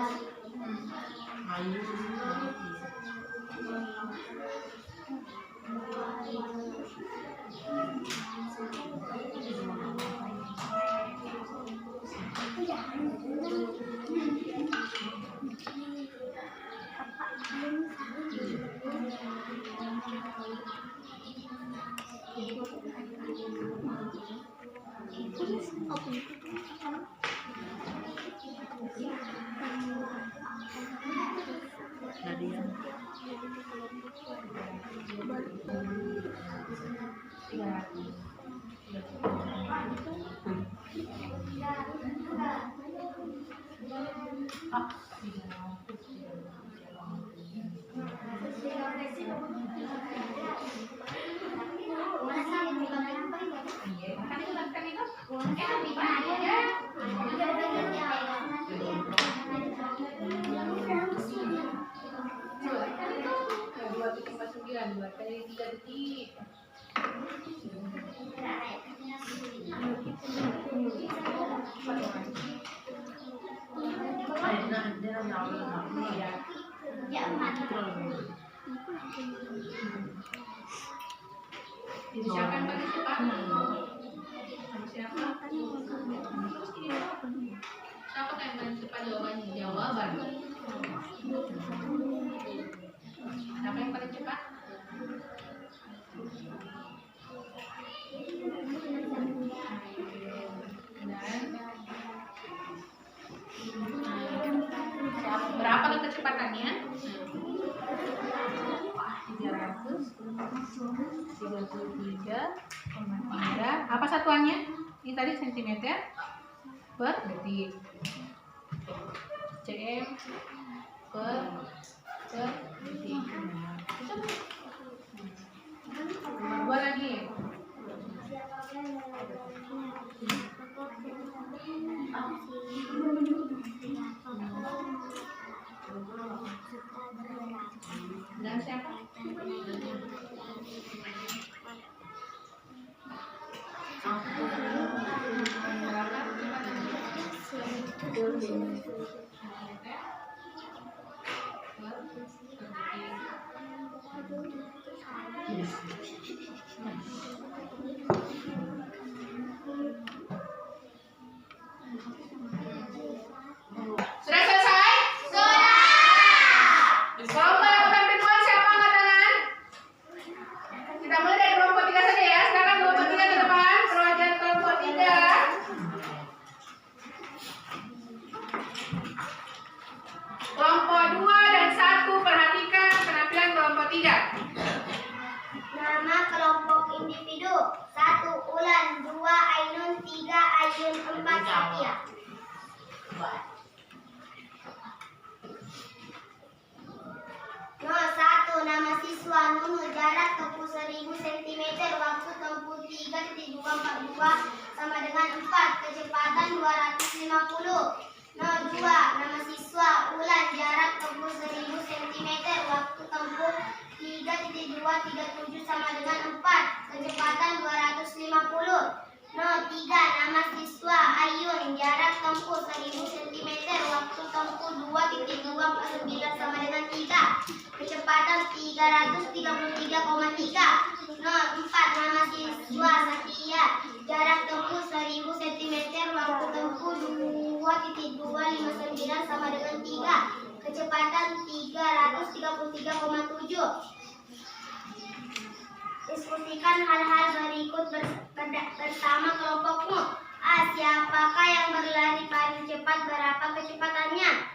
Buat kali 3 detik. Siapa yang paling cepat? Siapa? Siapa yang paling cepat jawabannya? Jawaban. Siapa yang paling cepat? Berapa lah kecepatannya? 333,3. Apa satuannya? Ini tadi sentimeter per detik. cm per detik. Nomor 2 lagi. Dan siapa? Sudah selesai? Sudah. Kelompok yang tampil duluan siapa angkat tangan? Kita mulai dari kelompok 3 saja ya. Sekarang kelompok 3 ke depan. Perwakilan kelompok 3. Kelompok 2 dan 1 perhatikan penampilan kelompok 3. Nama kelompok individu 1 Ulan, 2 Ainun, 3 Ayun, 4 Satya. Nomor 1 nama siswa Nunu, jarak tempuh 1000 cm, waktu tempuh 3.242 sama dengan 4, kecepatan 250. Nomor 2 nama siswa Ulan, jarak tempuh 1000 cm, waktu tempuh 3.237 sama dengan 4, kecepatan 250. Nomor 3 nama siswa Ayun, jarak tempuh 1000 cm, waktu tempuh 2.249 sama dengan 3, kecepatan 333,3. Nomor 4 nama siswa Satya, jarak tempuh 1000 cm, waktu tempuh 2.259 sama dengan 3, kecepatan 333,7. Diskusikan hal-hal berikut bersama kelompokmu. A. Siapakah yang berlari paling cepat? Berapa kecepatannya?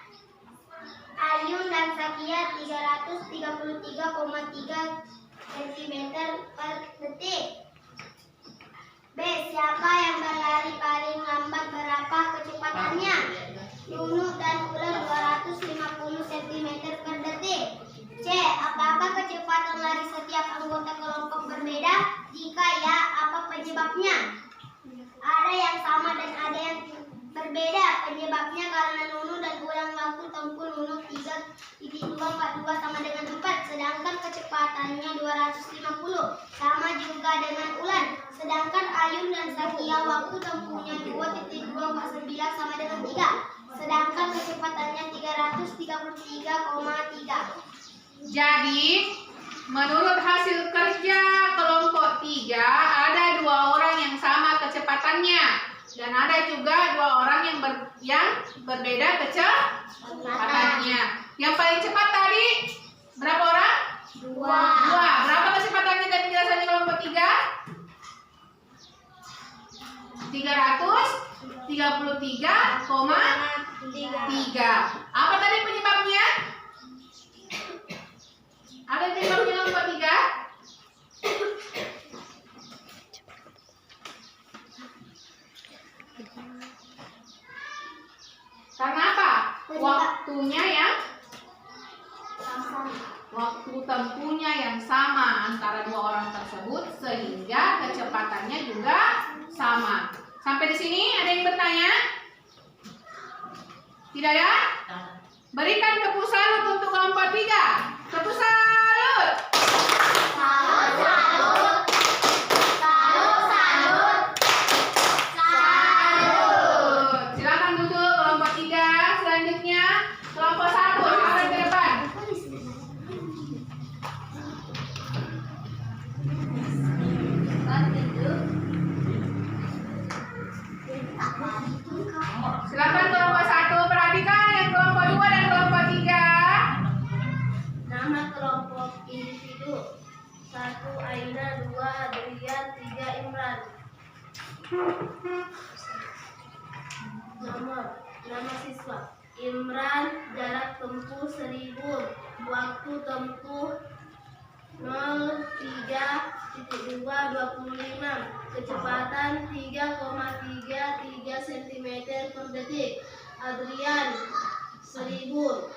Ayun dan Satya 333,3 cm per detik. B. Siapa yang berlari paling lambat? Berapa kecepatannya? Nunu dan Ulan 250 cm per detik. C. Apakah kecepatan lari setiap anggota kelompok berbeda? Jika ya, apa penyebabnya? Ada yang sama dan ada yang berbeda. Penyebabnya karena Nunu dan Ulan waktu tempuh Nunu 3.242 sama dengan 4, sedangkan kecepatannya 250, sama juga dengan Ulan. Sedangkan Ayun dan Satya waktu tempuhnya 2.249 sama dengan 3, sedangkan kecepatannya 333,3. Jadi, menurut hasil kerja kelompok 3, ada 2 orang yang sama kecepatannya. Dan ada juga 2 orang yang berbeda kecepatannya. Yang paling cepat tadi, berapa orang? 2. Berapa kecepatannya tadi jelasannya kelompok 3? 333,3. Apa tadi penyebabnya? Ada penyebabnya kelompok 3? Karena apa? Waktunya yang waktu tempuhnya yang sama antara 2 orang tersebut, sehingga kecepatannya juga sama. Sampai di sini ada yang bertanya? Tidak ada? Berikan tepuk salut untuk kelompok 3. Tepuk salut. Salut, salut. Salut, salut. Salut. Silakan duduk kelompok 3. Selanjutnya kelompok 1. Silakan ke depan. Silakan kelompok 1, perhatikan yang kelompok 2 dan kelompok 3. Nama kelompok individu 1 Aina, 2 Adrian, 3 Imran. Nama siswa Imran, jarak tempuh 1000, waktu tempuh 03.226, kecepatan 3,33 cm per detik. Adrian 1000,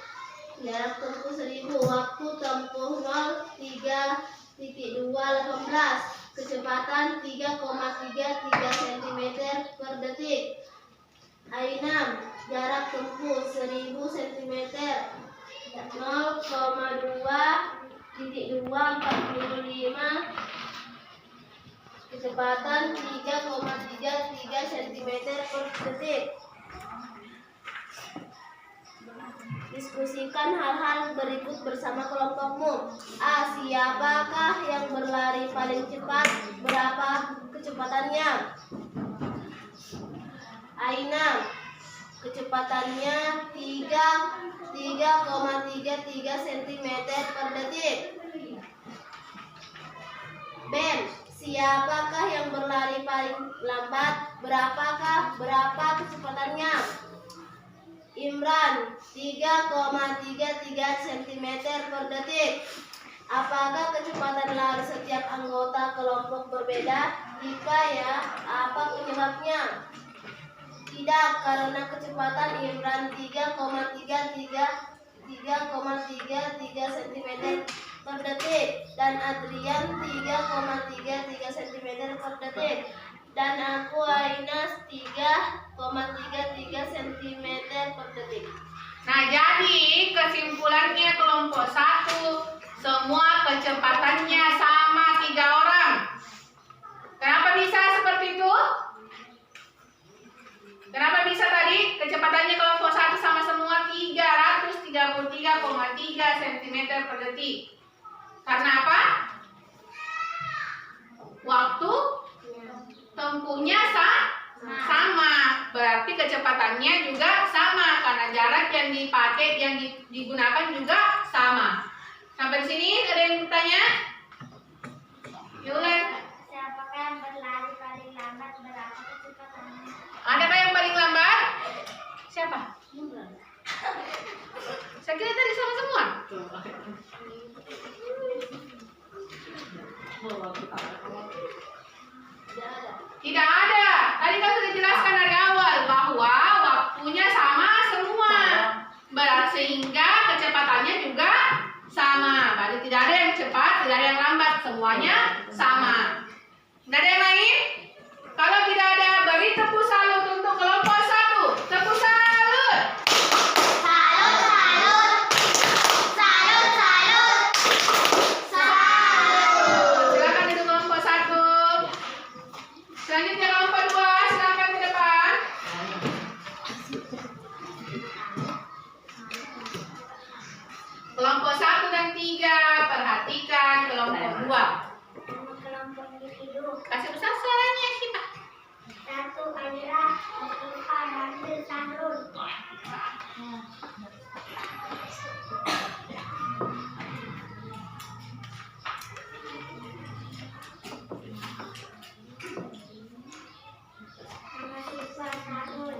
jarak tempuh 1000, waktu tempuh 03.218, kecepatan 3,33 cm per detik. Ainam Jarak tempuh 1000 cm. 0,2,245. Kecepatan 3,33 cm per detik. Diskusikan hal-hal berikut bersama kelompokmu. A. Siapakah yang berlari paling cepat? Berapa kecepatannya? Aina. Kecepatannya 3,33 cm per detik. Ben. Siapakah yang berlari paling lambat? Berapa kecepatannya? Imran. 3,33 cm per detik. Apakah kecepatan lari setiap anggota kelompok berbeda? Jika ya, apa penyebabnya? Tidak, karena kecepatan Imran 3,33 cm per detik dan Adrian 3,33 cm per detik dan aku Aina 3,33 cm per detik. Nah, jadi kesimpulannya kelompok 1 semua kecepatannya sama 3 orang. Kenapa bisa seperti itu? Kenapa bisa tadi kecepatannya kelompok 1 sama semua 333,3 cm per detik? Karena apa? Waktu tempuhnya sama. Berarti kecepatannya juga sama karena jarak yang dipakai, yang digunakan juga sama. Sampai sini ada yang bertanya? Yulen. Siapakah yang berlari paling lambat? Berapa kecepatannya? Adakah yang paling lambat? Siapa? Saya kira tadi sama semua. Tidak ada. Tadi kan sudah jelaskan dari awal bahwa waktunya sama semua. Berarti sehingga kecepatannya juga sama. Berarti tidak ada yang cepat, tidak ada yang lambat. Semuanya sama. Tidak ada yang lain? Kalau tidak ada, beri tepuk salut untuk kelompok 1. Tepuk salut. Salut, salut. Salut, salut. Salut. Silakan itu kelompok 1. Selanjutnya kelompok 2, silakan ke depan. Kelompok 1 dan 3, perhatikan kelompok 2. Kelompok individu. Kasih besar suaranya, Syifa. 1. Aira, Mustafa, Nabil, Sahrul. Nama siswa Sahrul.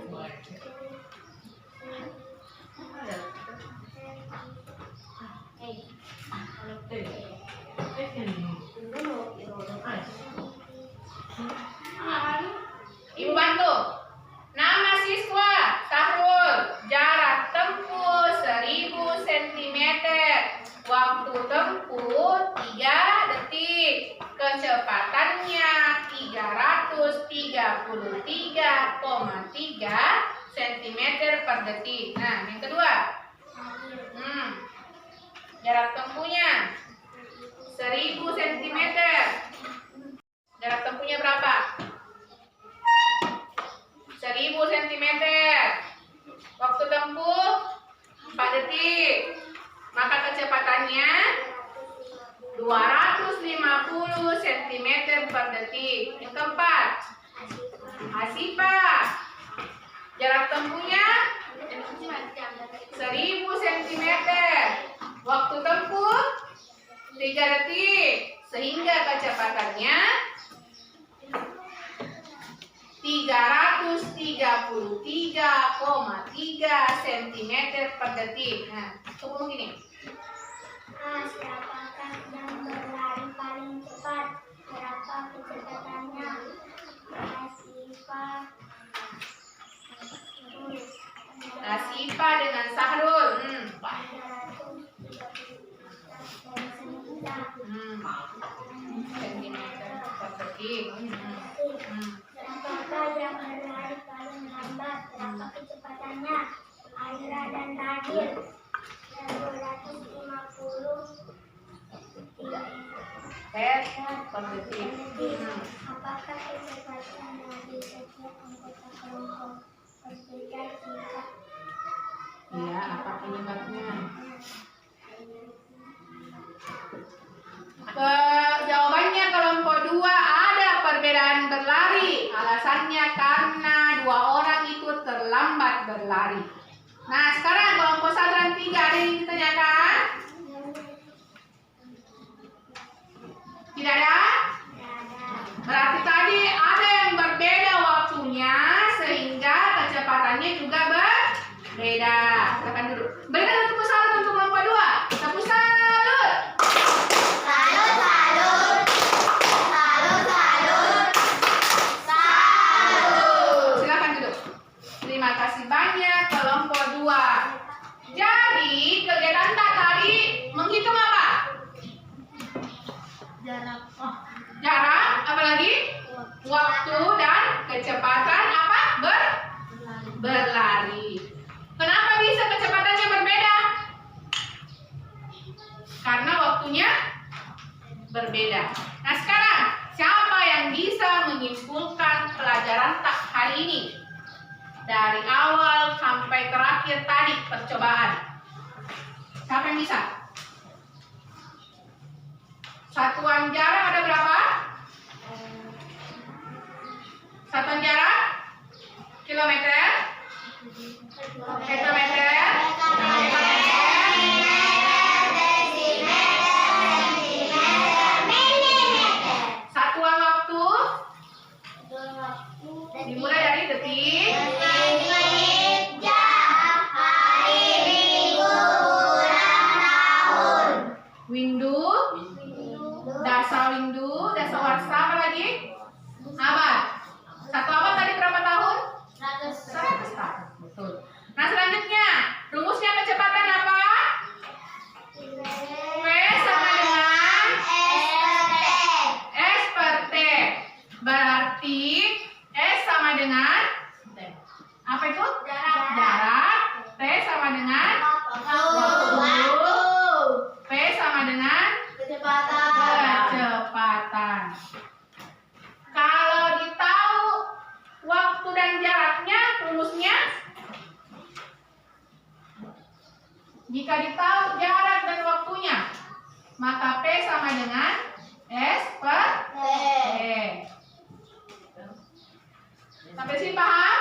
Ibu bantu. Nama siswa Sahrul. Jarak tempuh 1000 cm. Waktu tempuh 3 detik. Kecepatannya 333,3 cm per detik. Nah, yang kedua. Jarak tempuhnya 1000 cm. Jarak tempuhnya berapa? 1000 cm. Waktu tempuh 4 detik. Maka kecepatannya 250 cm per detik. Yang keempat, Asifa. Jarak tempuhnya 1000 cm. Waktu tempuh 3 detik. Sehingga kecepatannya 333,3 cm per detik. Nah, tunggu gini. Siapakah yang berlari paling cepat? Berapa kecepatannya? Asifa dengan Sahrul. Centimeter per detik. Siapakah yang berlari paling lambat? Berapa kecepatannya? Hadir 250. Tes positif. Apakah kecepatan dari setiap anggota kelompok berbeda jika Iya, apa penyebabnya? Jawabannya kelompok 2 ada perbedaan berlari. Alasannya karena 2 orang itu terlambat berlari. Nah, sekarang kelompok 1 dan 3 ada yang ditanyakan? Tidak ada? Berarti tadi ada yang berbeda waktunya sehingga kecepatannya juga berbeda. Silakan duduk. Berikan tepuk salut untuk kelompok 2. Tepuk salut. Salut, salut. Salut, salut. Salut. Silakan duduk. Terima kasih banyak kelompok 2. Jadi kegiatan tadi menghitung apa? Jarak. Jarak, apalagi? Waktu dan kecepatan apa? Berlari. Kenapa bisa kecepatannya berbeda? Karena waktunya berbeda. Nah sekarang, siapa yang bisa menyimpulkan pelajaran tak hari ini? Dari awal sampai terakhir tadi percobaan. Siapa yang bisa? Satuan jarak ada berapa? Satuan jarak? Kilometer? Meter? Satuan waktu? Dimulai dari detik. Windu, dasar windu, dasar warsa apa lagi? Abad. Satu abad tadi berapa tahun? 100 tahun. Betul. Nah selanjutnya, rumusnya kecepatan apa? V sama dengan S per T. Berarti S sama dengan apa itu? Jarak. T sama dengan waktu. V sama dengan kecepatan. Kalau ditahu waktu dan jaraknya, rumusnya jika ditahu jarak dan waktunya, maka P sama dengan S per T. Sampai sini paham?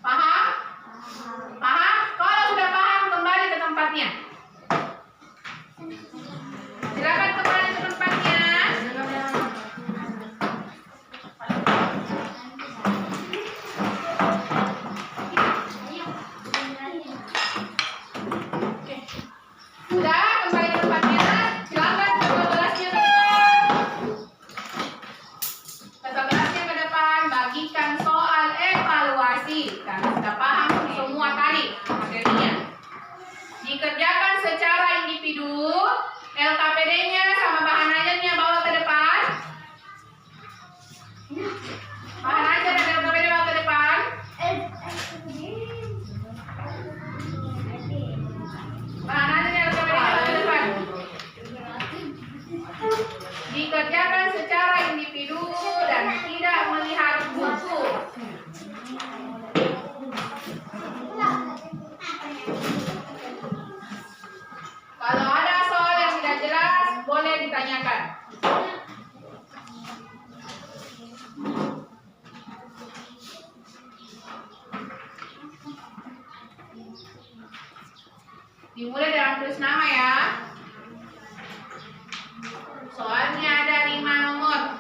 Paham? Paham? Kalau sudah paham, kembali ke tempatnya. Silakan kembali ke tempatnya. Sudah kembali ke tempatnya. Silakan ke kelasnya ke kelasnya ke depan. Bagikan soal evaluasi. Karena sudah paham semua tadi materinya. Dikerjakan secara individu. LKPD-nya sama bahan ajarnya bawa ke depan. Bahan ajar dan LKPD bawa ke depan. Bahan ajar dan LKPD bawa ke depan. Dikerjakan secara individu dan tidak melihat buku. Kalau ada soal yang tidak jelas, boleh ditanyakan. Dimulai dengan tulis nama ya. Soalnya ada 5 nomor.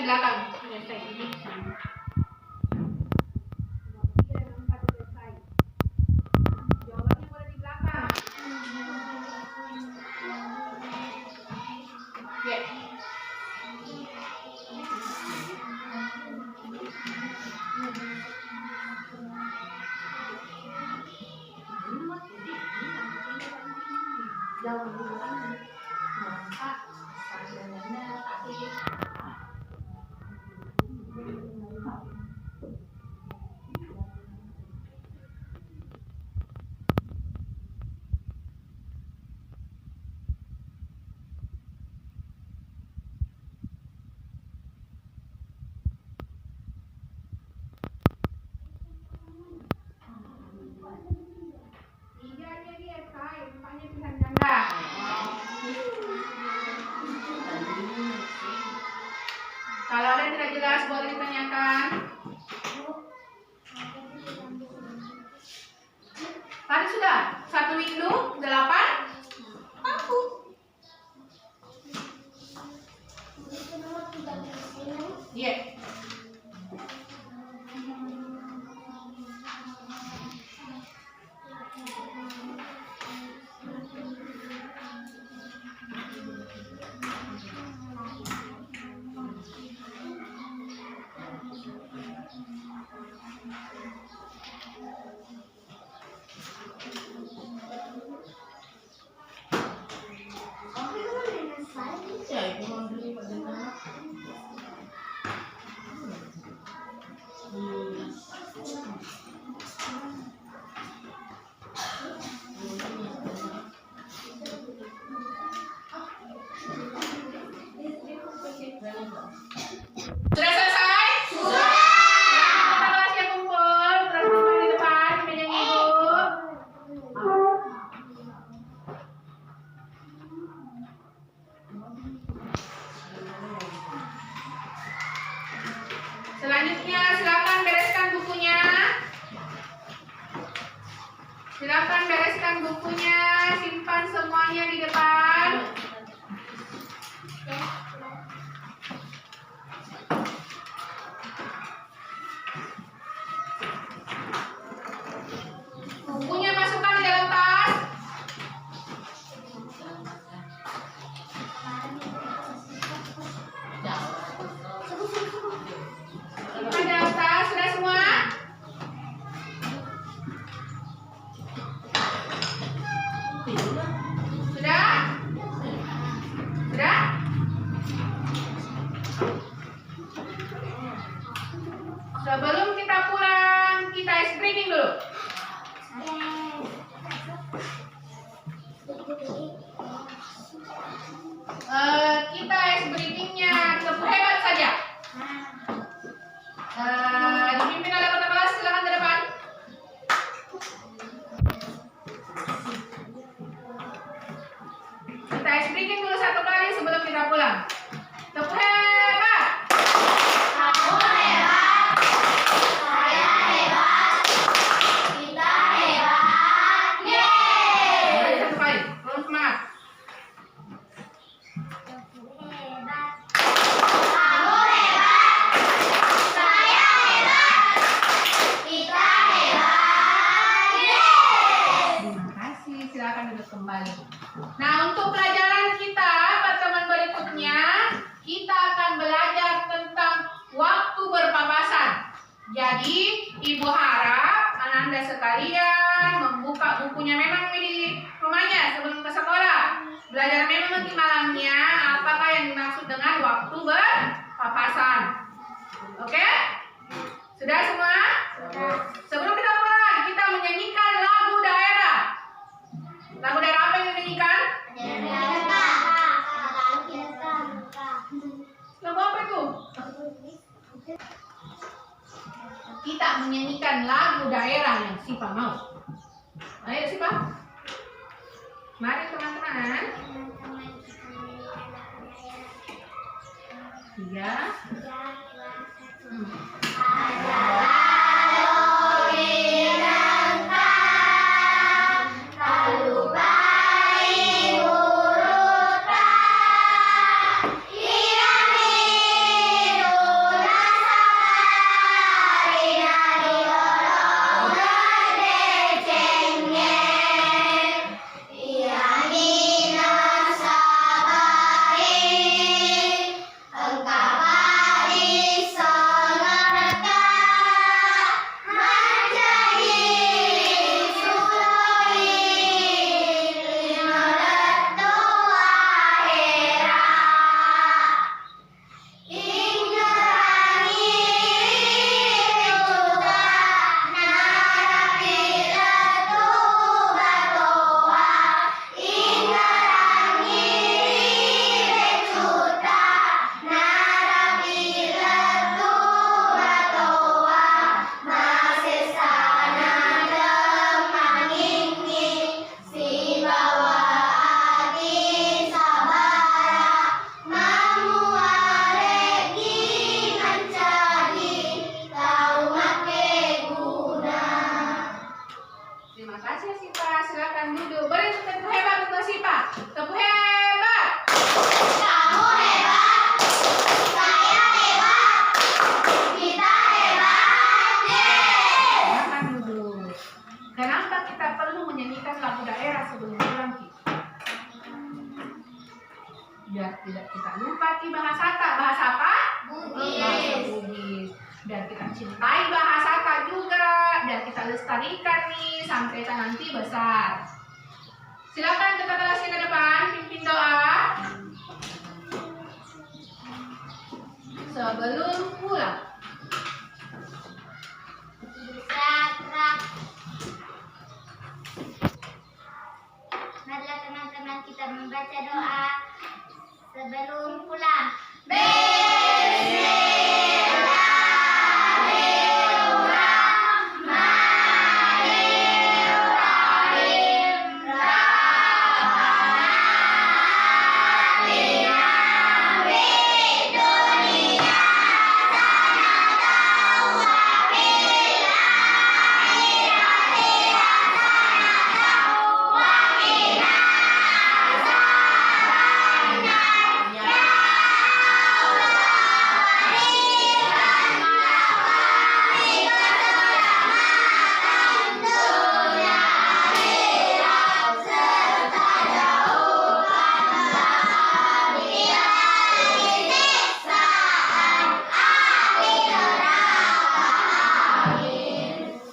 belakang. Jawabannya boleh di belakang. Ya. Kalau ada yang tidak jelas boleh ditanyakan. Tadi sudah 1 window 8 lampu. Iya. Sudah selesai? Sudah. Kita kelasnya kumpul, terus kumpul di depan meja ibu. Selanjutnya silakan bereskan bukunya. Silakan bereskan bukunya, simpan semuanya di depan. Bukunya masukkan di dalam tas. Masukkan di dalam tas. Sudah semua? Sudah? Sudah? Sebelum kita pulang, kita ice breaking dulu. Kita ice breakingnya cukup hebat saja. Dipimpin oleh kepala kelas, silakan ke depan. Kita ice breaking dulu 1 kali sebelum kita pulang. Cukup hebat. Aku hebat, saya hebat, kita hebat, yeay! Lagi 1 kali, belum semangat. Hebat, kamu hebat, saya hebat, kita hebat, yeay! Terima kasih, silakan duduk kembali. Nah, untuk pelajaran kita pertemuan berikutnya, kita akan belajar tentang waktu berpapasan. Jadi, Ibu harap anak-anak sekalian membuka bukunya memang di rumahnya sebelum ke sekolah. Belajar memang nanti malamnya apakah yang dimaksud dengan waktu berpapasan. Oke? Sudah semua? Sebelum kita pulang, kita menyanyikan lagu daerah. Lagu daerah apa yang dinyanyikan? Lagu apa itu? Kita menyanyikan lagu daerah yang Sipa mau. Ayo Sipa. Mari teman-teman. 3. Biar tidak kita lupa di bahasa tak. Bahasa apa? Bugis. Bahasa Bugis. Biar kita cintai bahasa tak juga. Biar kita lestarikan nih sampai kita nanti besar. Silakan kita teruskan ke depan, pimpin doa. Sebelum pulang. Marilah teman-teman kita membaca doa sebelum pulang.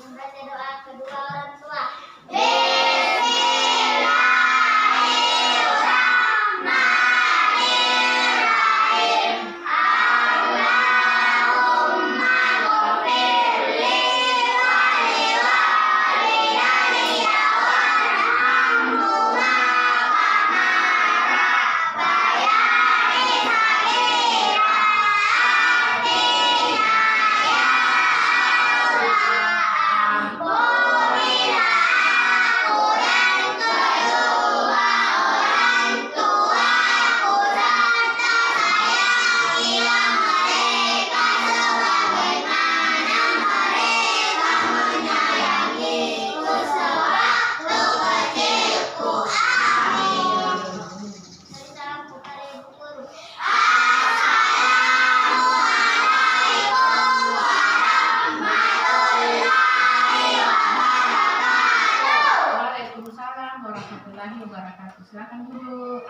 Membaca doa kedua orang tua. Salam kepada ibu guru. Waalaikumsalam warahmatullahi wabarakatuh. Silakan duduk.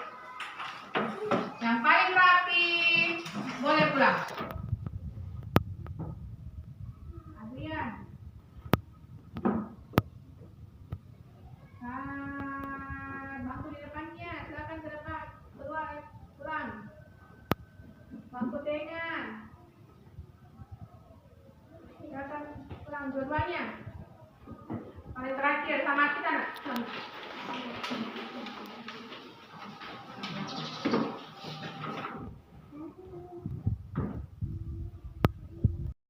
Yang paling rapi boleh pulang. Adrian. Bangku di depannya. Silakan ke depan. Keluar, pulang. Bangku tengah. Silakan pulang dua-duanya. Paling terakhir sama kita nak.